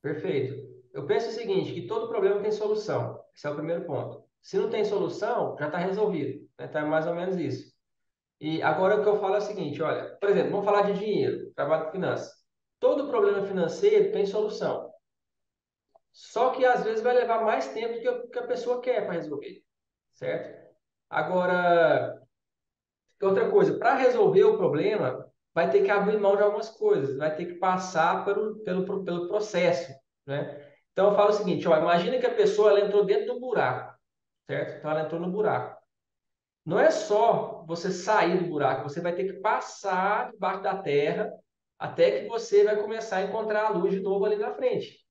Perfeito. Eu penso o seguinte, que todo problema tem solução. Esse é o primeiro ponto. Se não tem solução, já está resolvido. Né? Então é mais ou menos isso. E agora o que eu falo é o seguinte, olha, por exemplo, vamos falar de dinheiro, trabalho com finanças. Todo problema financeiro tem solução. Só que às vezes vai levar mais tempo do que que a pessoa quer para resolver, certo? Agora, outra coisa, para resolver o problema, vai ter que abrir mão de algumas coisas, vai ter que passar pelo processo, né? Então eu falo o seguinte, ó, imagina que a pessoa ela entrou dentro de um buraco, certo? Então ela entrou no buraco. Não é só você sair do buraco, você vai ter que passar debaixo da terra até que você vai começar a encontrar a luz de novo ali na frente.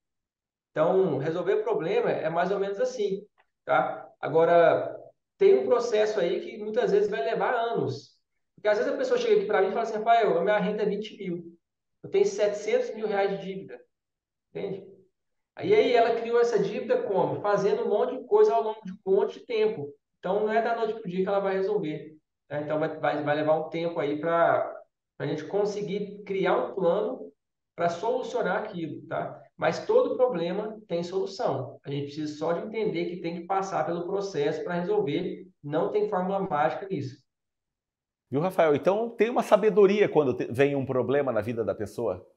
Então, resolver problema é mais ou menos assim, tá? Agora, tem um processo aí que muitas vezes vai levar anos. Porque às vezes a pessoa chega aqui para mim e fala assim, Rafael, a minha renda é 20 mil, eu tenho 700 mil reais de dívida, entende? Aí ela criou essa dívida como? Fazendo um monte de coisa ao longo de um monte de tempo. Então não é da noite para o dia que ela vai resolver, né? Então vai levar um tempo aí para a gente conseguir criar um plano para solucionar aquilo, tá? Mas todo problema tem solução. A gente precisa só de entender que tem que passar pelo processo para resolver. Não tem fórmula mágica nisso. Viu, Rafael? Então tem uma sabedoria quando vem um problema na vida da pessoa.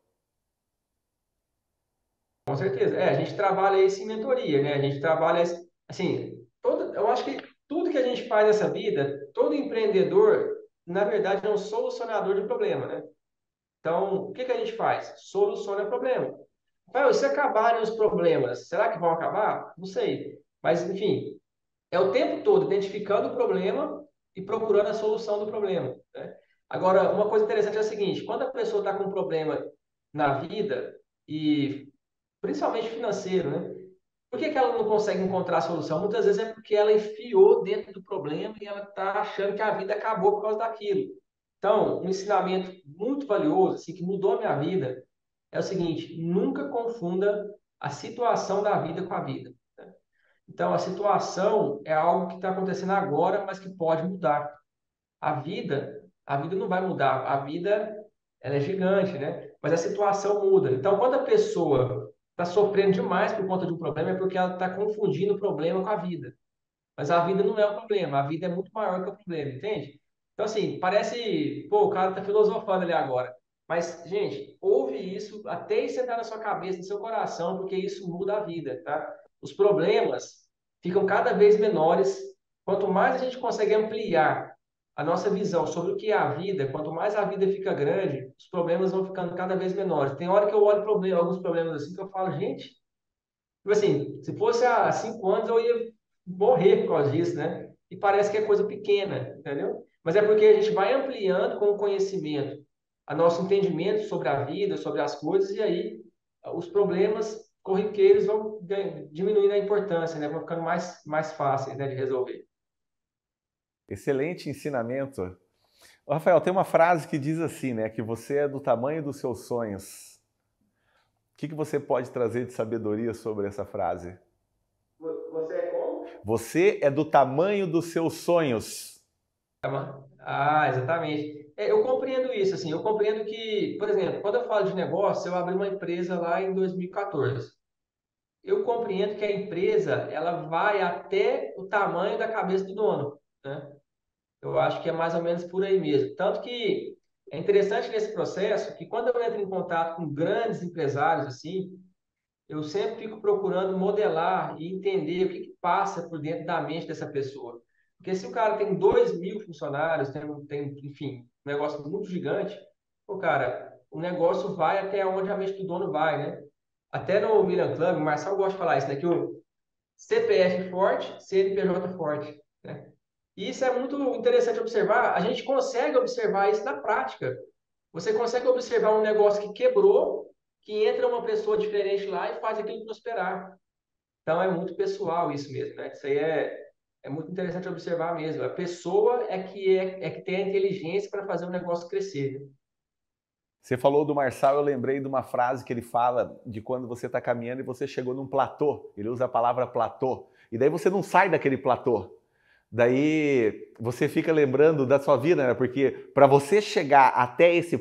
Com certeza. A gente trabalha isso em mentoria, né? A gente trabalha, assim, eu acho que tudo que a gente faz nessa vida, todo empreendedor, na verdade, é um solucionador de problema, né? Então, o que que a gente faz? Soluciona problema. Rafael, se acabarem os problemas, será que vão acabar? Não sei. Mas, enfim, é o tempo todo identificando o problema e procurando a solução do problema, né? Agora, uma coisa interessante é a seguinte: quando a pessoa está com um problema na vida, e principalmente financeiro, né? Por que que ela não consegue encontrar a solução? Muitas vezes é porque ela enfiou dentro do problema e ela está achando que a vida acabou por causa daquilo. Então, um ensinamento muito valioso, assim, que mudou a minha vida, é o seguinte: nunca confunda a situação da vida com a vida. Então, a situação é algo que está acontecendo agora, mas que pode mudar. A vida não vai mudar. A vida, ela é gigante, né? Mas a situação muda. Então, quando a pessoa está sofrendo demais por conta de um problema, é porque ela está confundindo o problema com a vida. Mas a vida não é o problema, a vida é muito maior que o problema, entende? Então, assim, parece, pô, o cara tá filosofando ali agora. Mas, gente, ouve isso até isso entrar na sua cabeça, no seu coração, porque isso muda a vida, tá? Os problemas ficam cada vez menores. Quanto mais a gente consegue ampliar a nossa visão sobre o que é a vida, quanto mais a vida fica grande, os problemas vão ficando cada vez menores. Tem hora que eu olho alguns problemas assim que eu falo, gente, tipo assim, se fosse há 5 anos, eu ia morrer por causa disso, né? E parece que é coisa pequena, entendeu? Mas é porque a gente vai ampliando com o conhecimento, a nosso entendimento sobre a vida, sobre as coisas, e aí os problemas corriqueiros vão diminuindo a importância, né? Vão ficando mais fáceis, né, de resolver. Excelente ensinamento. Ô, Rafael, tem uma frase que diz assim, né? Que você é do tamanho dos seus sonhos. O que você pode trazer de sabedoria sobre essa frase? Você é como? Você é do tamanho dos seus sonhos. Ah, exatamente. Eu compreendo isso, assim, eu compreendo que, por exemplo, quando eu falo de negócio, eu abri uma empresa lá em 2014. Eu compreendo que a empresa ela vai até o tamanho da cabeça do dono, né? Eu acho que é mais ou menos por aí mesmo. Tanto que é interessante nesse processo que quando eu entro em contato com grandes empresários assim, eu sempre fico procurando modelar e entender o que que passa por dentro da mente dessa pessoa. Porque se o cara tem 2.000 funcionários, enfim, um negócio muito gigante, o cara, o negócio vai até onde a mente do dono vai, né? Até no William Club, o Marcel gosta de falar isso, né? Que o CPF forte, CNPJ forte, né? E isso é muito interessante observar. A gente consegue observar isso na prática. Você consegue observar um negócio que quebrou, que entra uma pessoa diferente lá e faz aquilo prosperar. Então é muito pessoal isso mesmo, né? Isso aí é muito interessante observar mesmo. A pessoa é que tem a inteligência para fazer o negócio crescer, né? Você falou do Marçal, eu lembrei de uma frase que ele fala de quando você está caminhando e você chegou num platô. Ele usa a palavra platô. E daí você não sai daquele platô. Daí você fica lembrando da sua vida, né? Porque para você chegar até esse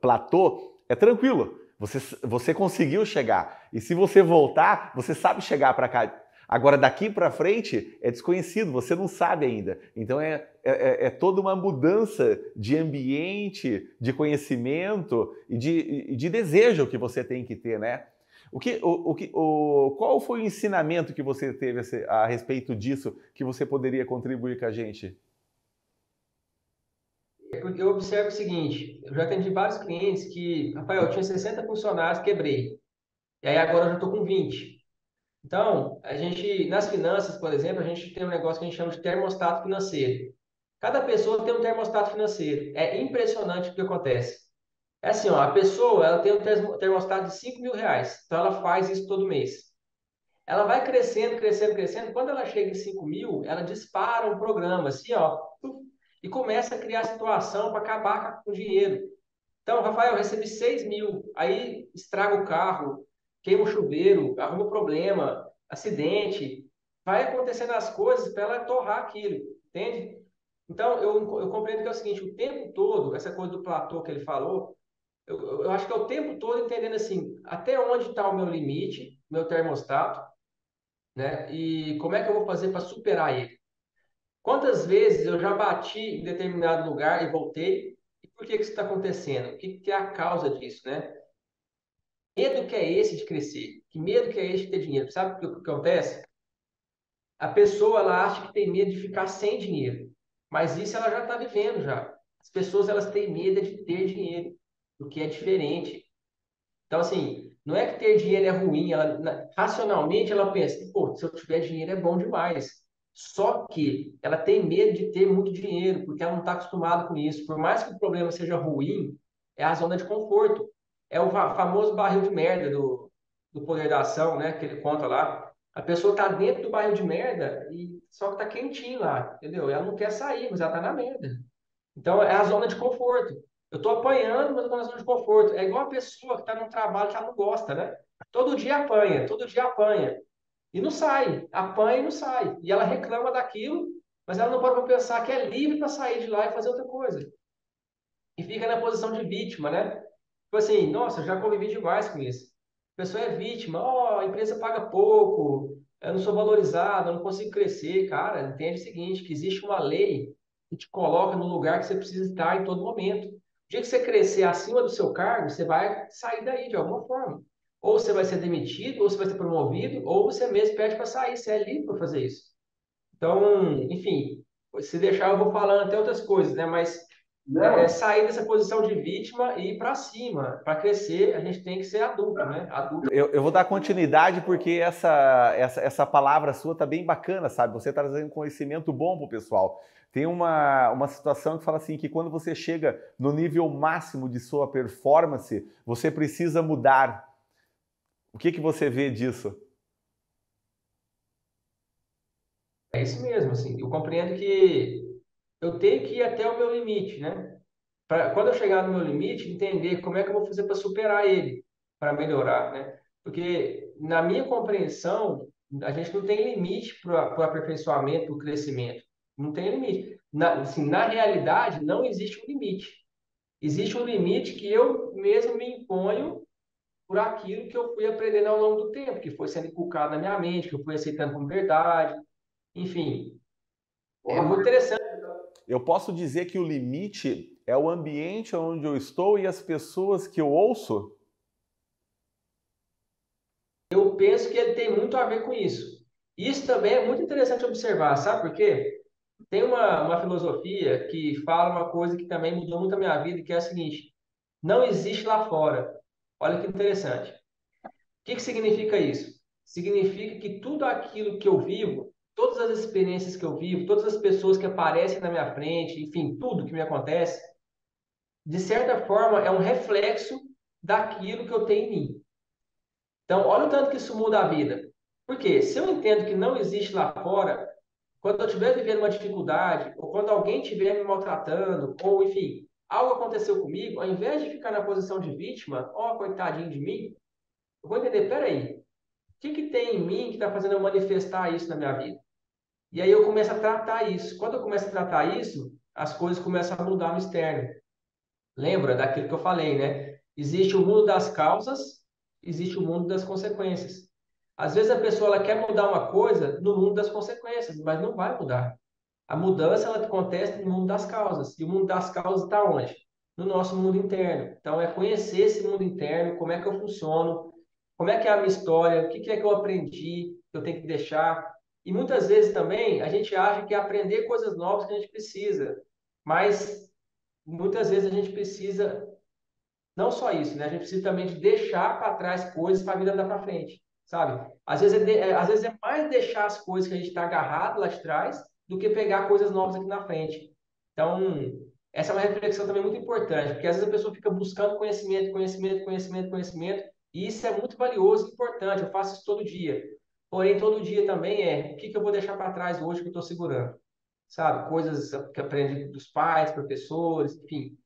platô é tranquilo. Você conseguiu chegar. E se você voltar, você sabe chegar para cá. Agora, daqui para frente é desconhecido, você não sabe ainda. Então é toda uma mudança de ambiente, de conhecimento e de desejo que você tem que ter, né? Qual foi o ensinamento que você teve a respeito disso que você poderia contribuir com a gente? Porque eu observo o seguinte, eu já atendi vários clientes que, Rafael, eu tinha 60 funcionários, quebrei. E aí agora eu já estou com 20. Então, a gente, nas finanças, por exemplo, a gente tem um negócio que a gente chama de termostato financeiro. Cada pessoa tem um termostato financeiro. É impressionante o que acontece. É assim, ó, a pessoa ela tem um termostato de 5.000 reais. Então, ela faz isso todo mês. Ela vai crescendo, crescendo, crescendo. Quando ela chega em 5.000, ela dispara um programa, assim, ó, e começa a criar situação para acabar com o dinheiro. Então, Rafael, eu recebi 6.000, aí estraga o carro, queima o chuveiro, arruma problema, acidente. Vai acontecendo as coisas para ela torrar aquilo, entende? Então, eu compreendo que é o seguinte, o tempo todo, essa coisa do platô que ele falou, eu acho que é o tempo todo entendendo assim, até onde está o meu limite, meu termostato, né? E como é que eu vou fazer para superar ele? Quantas vezes eu já bati em determinado lugar e voltei? E por que que isso está acontecendo? O que que é a causa disso, né? Medo que é esse de crescer? Que medo que é esse de ter dinheiro? Sabe o que acontece? A pessoa ela acha que tem medo de ficar sem dinheiro, mas isso ela já está vivendo já. As pessoas elas têm medo de ter dinheiro, o que é diferente. Então, assim, não é que ter dinheiro é ruim, racionalmente ela pensa, pô, se eu tiver dinheiro é bom demais. Só que ela tem medo de ter muito dinheiro, porque ela não está acostumada com isso. Por mais que o problema seja ruim, é a zona de conforto. É o famoso barril de merda do Poder da Ação, né? Que ele conta lá. A pessoa está dentro do barril de merda e só que está quentinho lá, entendeu? Ela não quer sair, mas ela está na merda. Então, é a zona de conforto. Eu estou apanhando, mas eu estou na zona de conforto. É igual a pessoa que está num trabalho que ela não gosta, né? Todo dia apanha, todo dia apanha. E não sai. Apanha e não sai. E ela reclama daquilo, mas ela não pode pensar que é livre para sair de lá e fazer outra coisa. E fica na posição de vítima, né? Tipo assim, nossa, eu já convivi demais com isso. A pessoa é vítima, ó, a empresa paga pouco, eu não sou valorizado, eu não consigo crescer. Cara, entende o seguinte, que existe uma lei que te coloca no lugar que você precisa estar em todo momento. O dia que você crescer acima do seu cargo, você vai sair daí de alguma forma. Ou você vai ser demitido, ou você vai ser promovido, ou você mesmo pede para sair, você é livre para fazer isso. Então, enfim, se deixar eu vou falando até outras coisas, né? Mas Não. sair dessa posição de vítima e ir para cima. Para crescer, a gente tem que ser adulto, né? Adulto. Eu vou dar continuidade porque essa palavra sua tá bem bacana, sabe? Você tá trazendo conhecimento bom pro pessoal. Tem uma situação que fala assim que quando você chega no nível máximo de sua performance, você precisa mudar. O que que você vê disso? É isso mesmo, assim. Eu compreendo que eu tenho que ir até o meu limite, né? Quando eu chegar no meu limite, entender como é que eu vou fazer para superar ele, para melhorar, né? Porque, na minha compreensão, a gente não tem limite para o aperfeiçoamento, para o crescimento. Não tem limite. Assim, na realidade, não existe um limite. Existe um limite que eu mesmo me imponho por aquilo que eu fui aprendendo ao longo do tempo, que foi sendo inculcado na minha mente, que eu fui aceitando como verdade. Enfim, é muito interessante. Eu posso dizer que o limite é o ambiente onde eu estou e as pessoas que eu ouço? Eu penso que ele tem muito a ver com isso. Isso também é muito interessante observar, sabe por quê? Tem uma filosofia que fala uma coisa que também mudou muito a minha vida, que é a seguinte: não existe lá fora. Olha que interessante. O que que significa isso? Significa que tudo aquilo que eu vivo, todas as experiências que eu vivo, todas as pessoas que aparecem na minha frente, enfim, tudo que me acontece, de certa forma é um reflexo daquilo que eu tenho em mim. Então, olha o tanto que isso muda a vida. Porque se eu entendo que não existe lá fora, quando eu estiver vivendo uma dificuldade, ou quando alguém estiver me maltratando, ou enfim, algo aconteceu comigo, ao invés de ficar na posição de vítima, ó, coitadinho de mim, eu vou entender, peraí, o que que tem em mim que está fazendo eu manifestar isso na minha vida? E aí eu começo a tratar isso. Quando eu começo a tratar isso, as coisas começam a mudar no externo. Lembra daquilo que eu falei, né? Existe o mundo das causas, existe o mundo das consequências. Às vezes a pessoa ela quer mudar uma coisa no mundo das consequências, mas não vai mudar. A mudança ela acontece no mundo das causas. E o mundo das causas está onde? No nosso mundo interno. Então é conhecer esse mundo interno, como é que eu funciono, como é que é a minha história, o que que é que eu aprendi, que eu tenho que deixar. E muitas vezes também a gente acha que é aprender coisas novas que a gente precisa, mas muitas vezes a gente precisa, não só isso, né? A gente precisa também de deixar para trás coisas para a vida andar para frente, sabe? Às vezes é mais deixar as coisas que a gente está agarrado lá de trás do que pegar coisas novas aqui na frente. Então, essa é uma reflexão também muito importante, porque às vezes a pessoa fica buscando conhecimento, conhecimento, conhecimento, conhecimento, e isso é muito valioso e importante. Eu faço isso todo dia. Porém, todo dia também o que que eu vou deixar para trás hoje que eu estou segurando? Sabe? Coisas que aprendi dos pais, professores, enfim.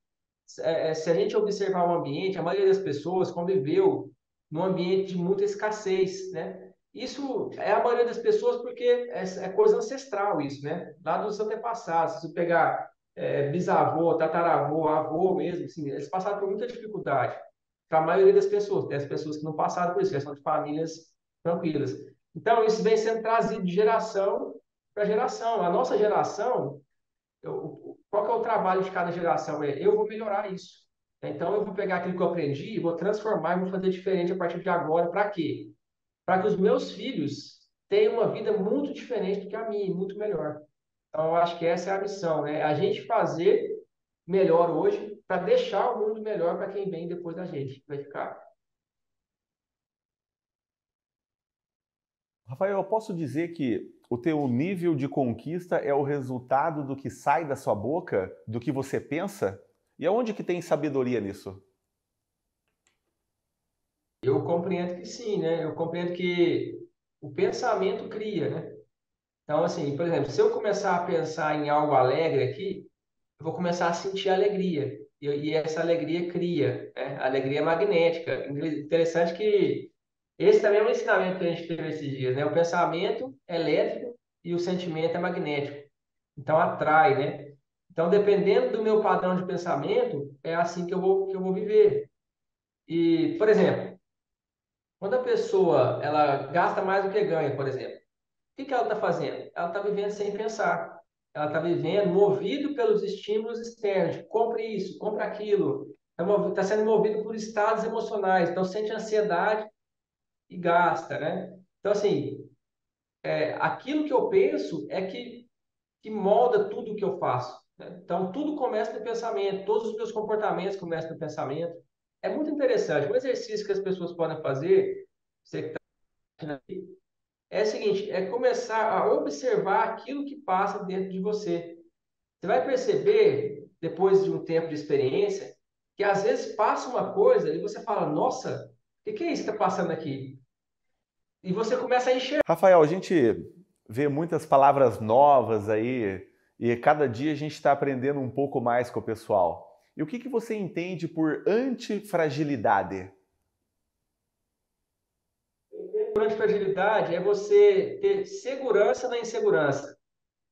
Se a gente observar o ambiente, a maioria das pessoas conviveu num ambiente de muita escassez, né? Isso é a maioria das pessoas porque é coisa ancestral isso, né? Lá dos antepassados, se você pegar bisavô, tataravô, avô mesmo, assim, eles passaram por muita dificuldade. Para a maioria das pessoas, tem as pessoas que não passaram por isso, que são de famílias tranquilas. Então, isso vem sendo trazido de geração para geração. A nossa geração, qual que é o trabalho de cada geração? Eu vou melhorar isso. Então, eu vou pegar aquilo que eu aprendi, vou transformar e vou fazer diferente a partir de agora. Para quê? Para que os meus filhos tenham uma vida muito diferente do que a minha, muito melhor. Então, eu acho que essa é a missão, né? A gente fazer melhor hoje para deixar o mundo melhor para quem vem depois da gente. Vai ficar. Rafael, eu posso dizer que o teu nível de conquista é o resultado do que sai da sua boca, do que você pensa? E aonde que tem sabedoria nisso? Eu compreendo que sim, né? Eu compreendo que o pensamento cria, né? Então, assim, por exemplo, se eu começar a pensar em algo alegre aqui, eu vou começar a sentir alegria. E essa alegria cria, né? A alegria é magnética. Interessante que esse também é um ensinamento que a gente teve esses dias, né? O pensamento é elétrico e o sentimento é magnético. Então, atrai, né? Então, dependendo do meu padrão de pensamento, é assim que eu vou viver. E, por exemplo, quando a pessoa ela gasta mais do que ganha, por exemplo, o que ela está fazendo? Ela está vivendo sem pensar. Ela está vivendo movido pelos estímulos externos. Compre isso, compre aquilo. Está sendo movido por estados emocionais. Então, sente ansiedade e gasta, né? Então, assim, aquilo que eu penso é que molda tudo o que eu faço, né? Então, tudo começa no pensamento. Todos os meus comportamentos começam no pensamento. É muito interessante. Um exercício que as pessoas podem fazer, você que está é o seguinte, é começar a observar aquilo que passa dentro de você. Você vai perceber, depois de um tempo de experiência, que às vezes passa uma coisa e você fala, nossa, o que é isso que está passando aqui? E você começa a enxergar. Rafael, a gente vê muitas palavras novas aí e cada dia a gente está aprendendo um pouco mais com o pessoal. E o que você entende por antifragilidade? Durante fragilidade é você ter segurança na insegurança.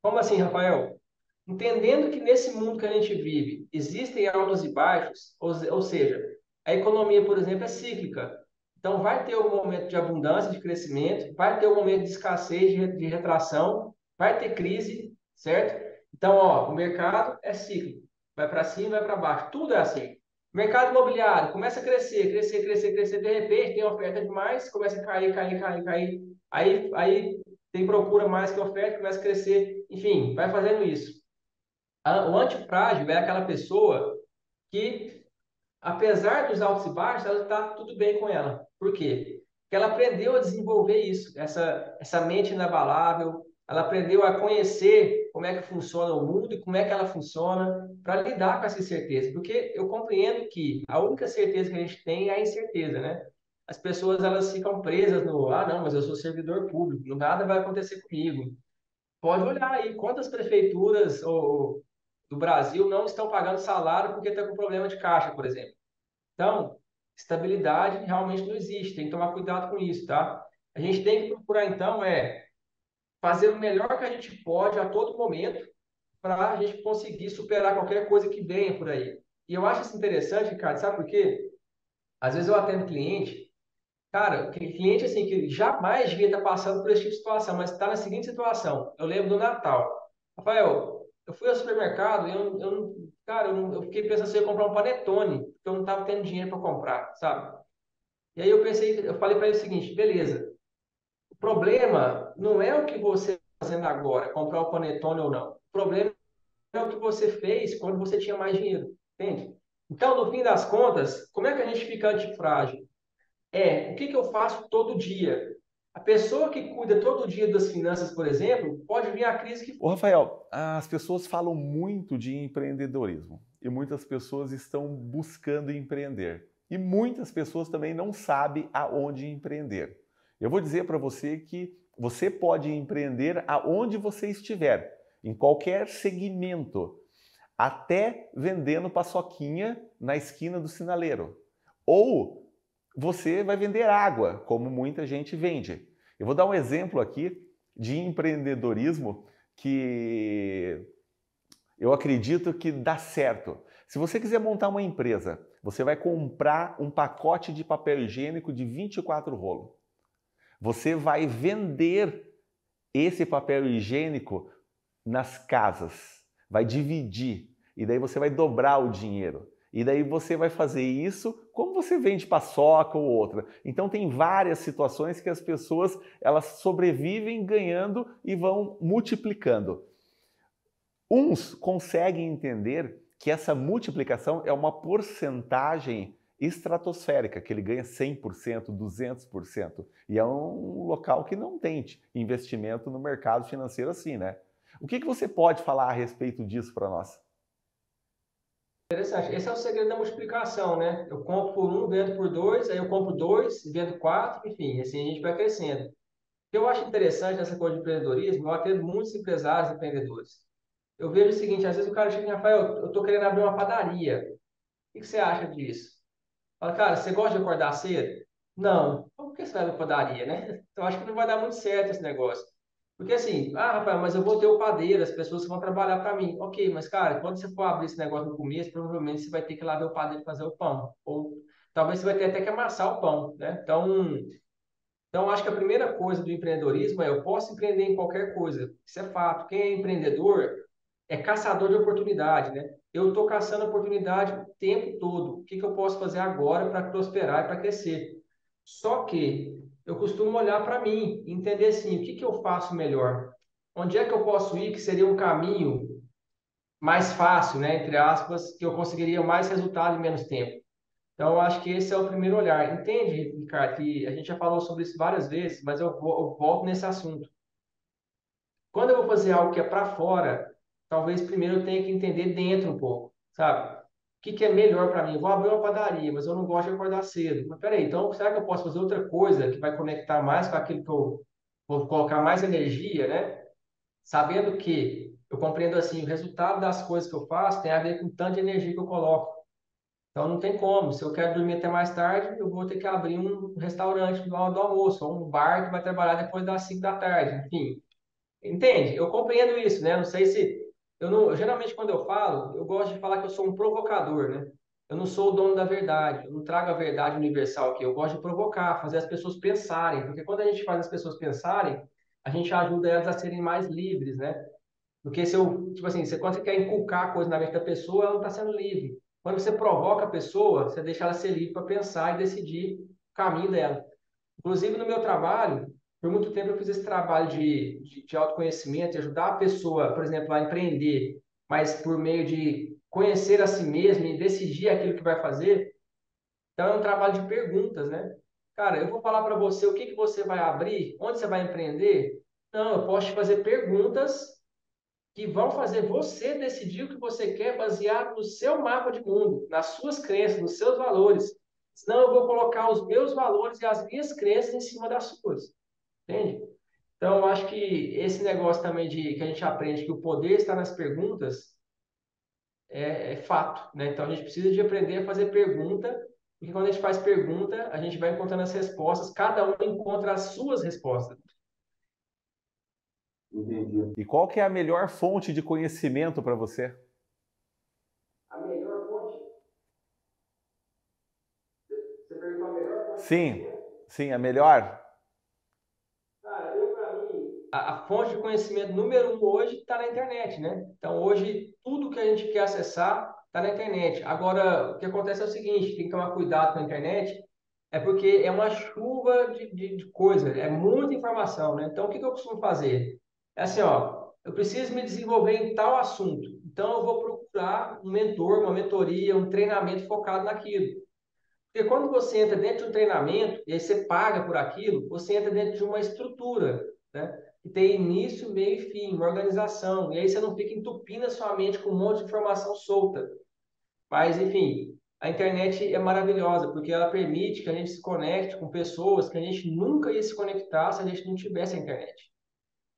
Como assim, Rafael? Entendendo que nesse mundo que a gente vive existem altos e baixos, ou seja, a economia, por exemplo, é cíclica. Então, vai ter um momento de abundância, de crescimento, vai ter um momento de escassez, de retração, vai ter crise, certo? Então, ó, o mercado é cíclico, vai para cima, vai para baixo, tudo é assim. Mercado imobiliário começa a crescer, crescer, crescer, crescer, de repente tem oferta demais, começa a cair, cair, cair, cair. Aí tem procura mais que oferta, começa a crescer. Enfim, vai fazendo isso. O antifrágil é aquela pessoa que, apesar dos altos e baixos, ela está tudo bem com ela. Por quê? Porque ela aprendeu a desenvolver isso, essa mente inabalável, ela aprendeu a conhecer como é que funciona o mundo e como é que ela funciona para lidar com essa incerteza. Porque eu compreendo que a única certeza que a gente tem é a incerteza, né? As pessoas elas ficam presas no, não, mas eu sou servidor público, nada vai acontecer comigo. Pode olhar aí quantas prefeituras do Brasil não estão pagando salário porque está com problema de caixa, por exemplo. Então, estabilidade realmente não existe, tem que tomar cuidado com isso, tá? A gente tem que procurar, então, fazer o melhor que a gente pode a todo momento para a gente conseguir superar qualquer coisa que venha por aí. E eu acho isso interessante, Ricardo, sabe por quê? Às vezes eu atendo cliente, cara, cliente assim, que jamais devia estar passando por esse tipo de situação, mas está na seguinte situação. Eu lembro do Natal. Rafael, eu fui ao supermercado e eu fiquei pensando se eu ia comprar um panetone, porque eu não estava tendo dinheiro para comprar, sabe? E aí eu falei para ele o seguinte, beleza, o problema não é o que você está fazendo agora, comprar o panetone ou não. O problema é o que você fez quando você tinha mais dinheiro, entende? Então, no fim das contas, como é que a gente fica antifrágil? O que que eu faço todo dia? A pessoa que cuida todo dia das finanças, por exemplo, pode vir a crise que. Ô Rafael, as pessoas falam muito de empreendedorismo e muitas pessoas estão buscando empreender. E muitas pessoas também não sabem aonde empreender. Eu vou dizer para você que você pode empreender aonde você estiver, em qualquer segmento, até vendendo paçoquinha na esquina do sinaleiro. Ou você vai vender água, como muita gente vende. Eu vou dar um exemplo aqui de empreendedorismo que eu acredito que dá certo. Se você quiser montar uma empresa, você vai comprar um pacote de papel higiênico de 24 rolos. Você vai vender esse papel higiênico nas casas, vai dividir, e daí você vai dobrar o dinheiro. E daí você vai fazer isso como você vende paçoca ou outra. Então tem várias situações que as pessoas elas sobrevivem ganhando e vão multiplicando. Uns conseguem entender que essa multiplicação é uma porcentagem estratosférica, que ele ganha 100%, 200%. E é um local que não tem investimento no mercado financeiro assim, né? O que você pode falar a respeito disso para nós? Interessante. Esse é o segredo da multiplicação, né? Eu compro por um, vendo por dois, aí eu compro dois, vendo quatro, enfim, assim a gente vai crescendo. O que eu acho interessante nessa coisa de empreendedorismo, eu atendo muitos empresários e empreendedores. Eu vejo o seguinte, às vezes o cara chega e fala, Rafael, eu estou querendo abrir uma padaria. O que você acha disso? Fala, cara, você gosta de acordar cedo? Não. Então, por que você vai na padaria, né? Então, acho que não vai dar muito certo esse negócio. Porque assim, Rafael, mas eu vou ter o padeiro, as pessoas que vão trabalhar para mim. Ok, mas cara, quando você for abrir esse negócio no começo, provavelmente você vai ter que ir lá ver o padeiro fazer o pão. Ou talvez você vai ter até que amassar o pão, né? Então, acho que a primeira coisa do empreendedorismo é eu posso empreender em qualquer coisa. Isso é fato. Quem é empreendedor é caçador de oportunidade, né? Eu estou caçando oportunidade o tempo todo. O que eu posso fazer agora para prosperar e para crescer? Só que eu costumo olhar para mim, entender assim, o que eu faço melhor? Onde é que eu posso ir que seria um caminho mais fácil, né? Entre aspas, que eu conseguiria mais resultado em menos tempo. Então, eu acho que esse é o primeiro olhar. Entende, Ricardo, que a gente já falou sobre isso várias vezes, mas eu volto nesse assunto. Quando eu vou fazer algo que é para fora, talvez primeiro eu tenha que entender dentro um pouco, sabe? O que é melhor para mim? Eu vou abrir uma padaria, mas eu não gosto de acordar cedo. Mas peraí, então será que eu posso fazer outra coisa que vai conectar mais com aquilo que eu vou colocar mais energia, né? Sabendo que eu compreendo assim, o resultado das coisas que eu faço tem a ver com o tanto de energia que eu coloco. Então não tem como. Se eu quero dormir até mais tarde, eu vou ter que abrir um restaurante do almoço, ou um bar que vai trabalhar depois das 5 da tarde. Enfim, entende? Eu compreendo isso, né? Não sei se eu não, geralmente quando eu falo, eu gosto de falar que eu sou um provocador, né? Eu não sou o dono da verdade, eu não trago a verdade universal aqui. Eu gosto de provocar, fazer as pessoas pensarem, porque quando a gente faz as pessoas pensarem, a gente ajuda elas a serem mais livres, né? Porque se eu, tipo assim, quando você quer inculcar coisa na mente da pessoa, ela não está sendo livre. Quando você provoca a pessoa, você deixa ela ser livre para pensar e decidir o caminho dela. Inclusive, no meu trabalho, por muito tempo eu fiz esse trabalho de autoconhecimento, de ajudar a pessoa, por exemplo, a empreender, mas por meio de conhecer a si mesmo e decidir aquilo que vai fazer. Então, é um trabalho de perguntas, né? Cara, eu vou falar para você o que que você vai abrir, onde você vai empreender. Não, eu posso te fazer perguntas que vão fazer você decidir o que você quer baseado no seu mapa de mundo, nas suas crenças, nos seus valores. Senão eu vou colocar os meus valores e as minhas crenças em cima das suas. Entende? Então, eu acho que esse negócio também de que a gente aprende que o poder está nas perguntas é fato, né? Então, a gente precisa de aprender a fazer pergunta, porque quando a gente faz pergunta, a gente vai encontrando as respostas, cada um encontra as suas respostas. Entendi. E qual que é a melhor fonte de conhecimento para você? A melhor fonte? Você perguntou a melhor fonte? Sim, sim, a melhor. Cara, eu para mim, a fonte de conhecimento número um hoje está na internet, né? Então hoje tudo que a gente quer acessar está na internet. Agora, o que acontece é o seguinte, tem que tomar cuidado com a internet, é porque é uma chuva de coisa, é muita informação, né? Então o que eu costumo fazer? É assim, ó, eu preciso me desenvolver em tal assunto. Então eu vou procurar um mentor, uma mentoria, um treinamento focado naquilo. Porque quando você entra dentro de um treinamento e aí você paga por aquilo, você entra dentro de uma estrutura, né? Que tem início, meio e fim, uma organização. E aí você não fica entupindo a sua mente com um monte de informação solta. Mas, enfim, a internet é maravilhosa, porque ela permite que a gente se conecte com pessoas que a gente nunca ia se conectar se a gente não tivesse a internet.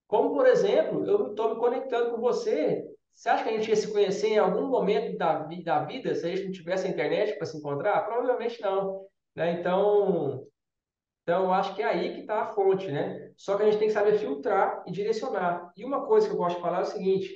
Como, por exemplo, eu estou me conectando com você. Você acha que a gente ia se conhecer em algum momento da vida se a gente não tivesse a internet para se encontrar? Provavelmente não. Né? Então, eu acho que é aí que está a fonte, né? Só que a gente tem que saber filtrar e direcionar. E uma coisa que eu gosto de falar é o seguinte: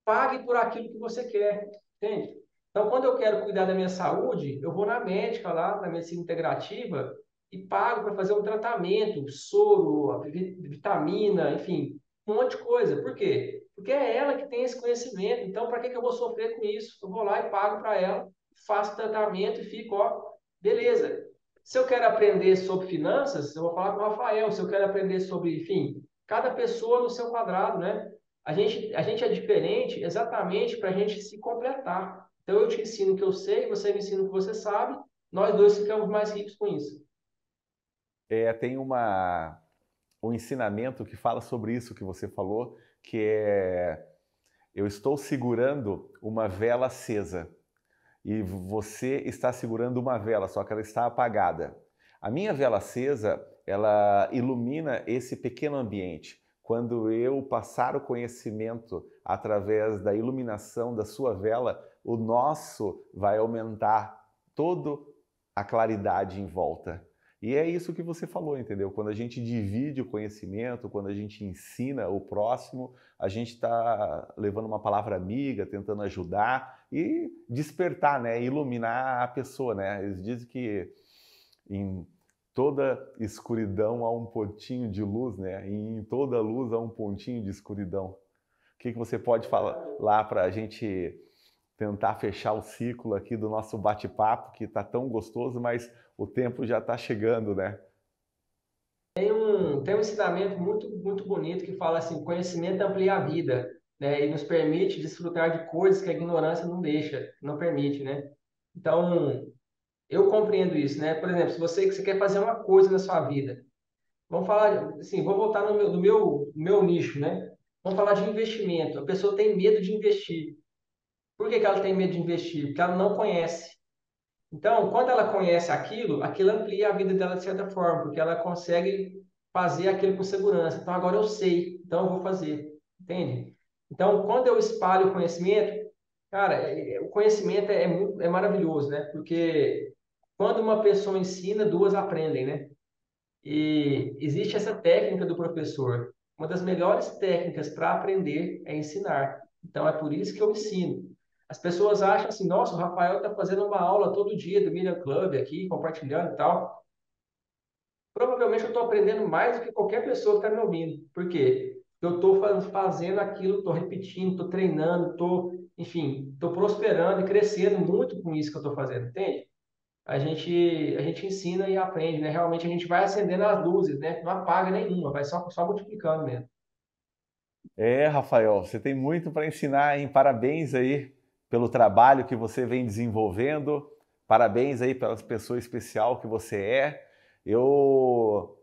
pague por aquilo que você quer, entende? Então, quando eu quero cuidar da minha saúde, eu vou na médica lá, na medicina integrativa, e pago para fazer um tratamento, soro, vitamina, enfim, um monte de coisa. Por quê? Porque é ela que tem esse conhecimento. Então, para que que eu vou sofrer com isso? Eu vou lá e pago para ela, faço tratamento e fico, ó, beleza. Se eu quero aprender sobre finanças, eu vou falar com o Rafael. Se eu quero aprender sobre, enfim, cada pessoa no seu quadrado, né? A gente é diferente exatamente para a gente se completar. Então, eu te ensino o que eu sei, você me ensina o que você sabe, nós dois ficamos mais ricos com isso. Tem um ensinamento que fala sobre isso que você falou, que é: eu estou segurando uma vela acesa e você está segurando uma vela, só que ela está apagada. A minha vela acesa, ela ilumina esse pequeno ambiente. Quando eu passar o conhecimento através da iluminação da sua vela, o nosso vai aumentar toda a claridade em volta. E é isso que você falou, entendeu? Quando a gente divide o conhecimento, quando a gente ensina o próximo, a gente está levando uma palavra amiga, tentando ajudar e despertar, né? Iluminar a pessoa, né? Eles dizem que em toda escuridão há um pontinho de luz, né? E em toda luz há um pontinho de escuridão. O que você pode falar lá para a gente tentar fechar o ciclo aqui do nosso bate-papo, que está tão gostoso, mas o tempo já está chegando, né? Tem um ensinamento muito, muito bonito que fala assim: conhecimento amplia a vida, né? E nos permite desfrutar de coisas que a ignorância não deixa, não permite, né? Então, eu compreendo isso, né? Por exemplo, se você quer fazer uma coisa na sua vida, vamos falar, assim, vou voltar no meu nicho, né? Vamos falar de investimento. A pessoa tem medo de investir. Por que que ela tem medo de investir? Porque ela não conhece. Então, quando ela conhece aquilo, aquilo amplia a vida dela de certa forma, porque ela consegue fazer aquilo com segurança. Então, agora eu sei, então eu vou fazer. Entende? Então, quando eu espalho o conhecimento, cara, o conhecimento é maravilhoso, né? Porque quando uma pessoa ensina, duas aprendem, né? E existe essa técnica do professor. Uma das melhores técnicas para aprender é ensinar. Então, é por isso que eu ensino. As pessoas acham assim: nossa, o Rafael está fazendo uma aula todo dia do Media Club aqui, compartilhando e tal. Provavelmente eu estou aprendendo mais do que qualquer pessoa que está me ouvindo. Por quê? Eu estou fazendo aquilo, estou repetindo, estou treinando, enfim, estou prosperando e crescendo muito com isso que eu estou fazendo, entende? A gente ensina e aprende, né? Realmente a gente vai acendendo as luzes, né? Não apaga nenhuma, vai só multiplicando mesmo. Rafael, você tem muito para ensinar, hein? Parabéns aí pelo trabalho que você vem desenvolvendo. Parabéns aí pela pessoa especial que você é. Eu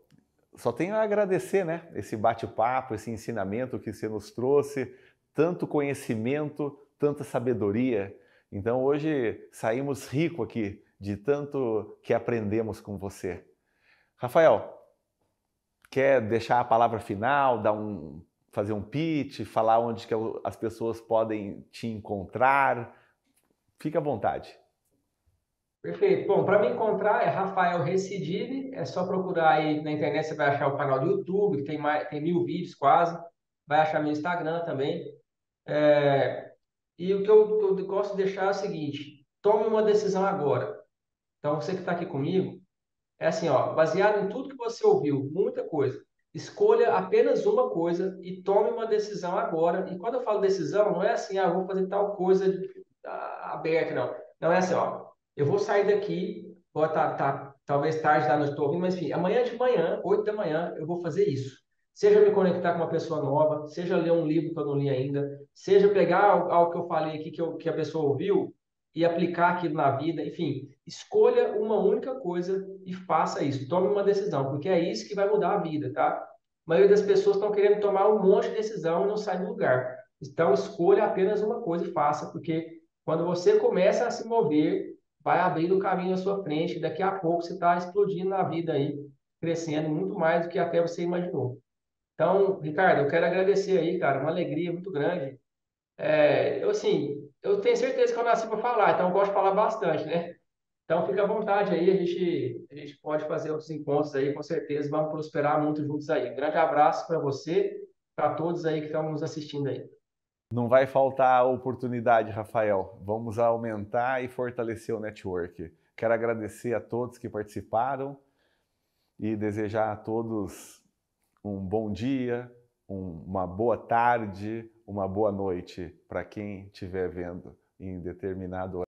só tenho a agradecer, né? Esse bate-papo, esse ensinamento que você nos trouxe, tanto conhecimento, tanta sabedoria. Então hoje saímos rico aqui de tanto que aprendemos com você. Rafael, quer deixar a palavra final, fazer um pitch, falar onde que as pessoas podem te encontrar? Fique à vontade. Perfeito. Bom, para me encontrar é Rafael Recidive, é só procurar aí na internet, você vai achar o canal do YouTube, que tem 1000 vídeos quase, vai achar meu Instagram também. E o que eu gosto de deixar é o seguinte: tome uma decisão agora. Então, você que está aqui comigo, é assim, ó, baseado em tudo que você ouviu, muita coisa. Escolha apenas uma coisa e tome uma decisão agora. E quando eu falo decisão, não é assim, eu vou fazer tal coisa aberta, não. Não é assim, ó, eu vou sair daqui, talvez tarde da noite, estou ouvindo, mas enfim, amanhã de manhã, 8 da manhã, eu vou fazer isso. Seja me conectar com uma pessoa nova, seja ler um livro que eu não li ainda, seja pegar algo que eu falei aqui que a pessoa ouviu e aplicar aquilo na vida, enfim, escolha uma única coisa e faça isso. Tome uma decisão, porque é isso que vai mudar a vida, tá? A maioria das pessoas estão querendo tomar um monte de decisão e não sai do lugar. Então, escolha apenas uma coisa e faça, porque Quando você começa a se mover, vai abrindo o caminho à sua frente, e daqui a pouco você está explodindo na vida aí, crescendo muito mais do que até você imaginou. Então, Ricardo, eu quero agradecer aí, cara, uma alegria muito grande. Eu tenho certeza que eu nasci para falar, então eu gosto de falar bastante, né? Então, fica à vontade aí, a gente pode fazer outros encontros aí, com certeza, vamos prosperar muito juntos aí. Um grande abraço para você, para todos aí que estão nos assistindo aí. Não vai faltar oportunidade, Rafael. Vamos aumentar e fortalecer o network. Quero agradecer a todos que participaram e desejar a todos um bom dia, uma boa tarde, uma boa noite para quem estiver vendo em determinado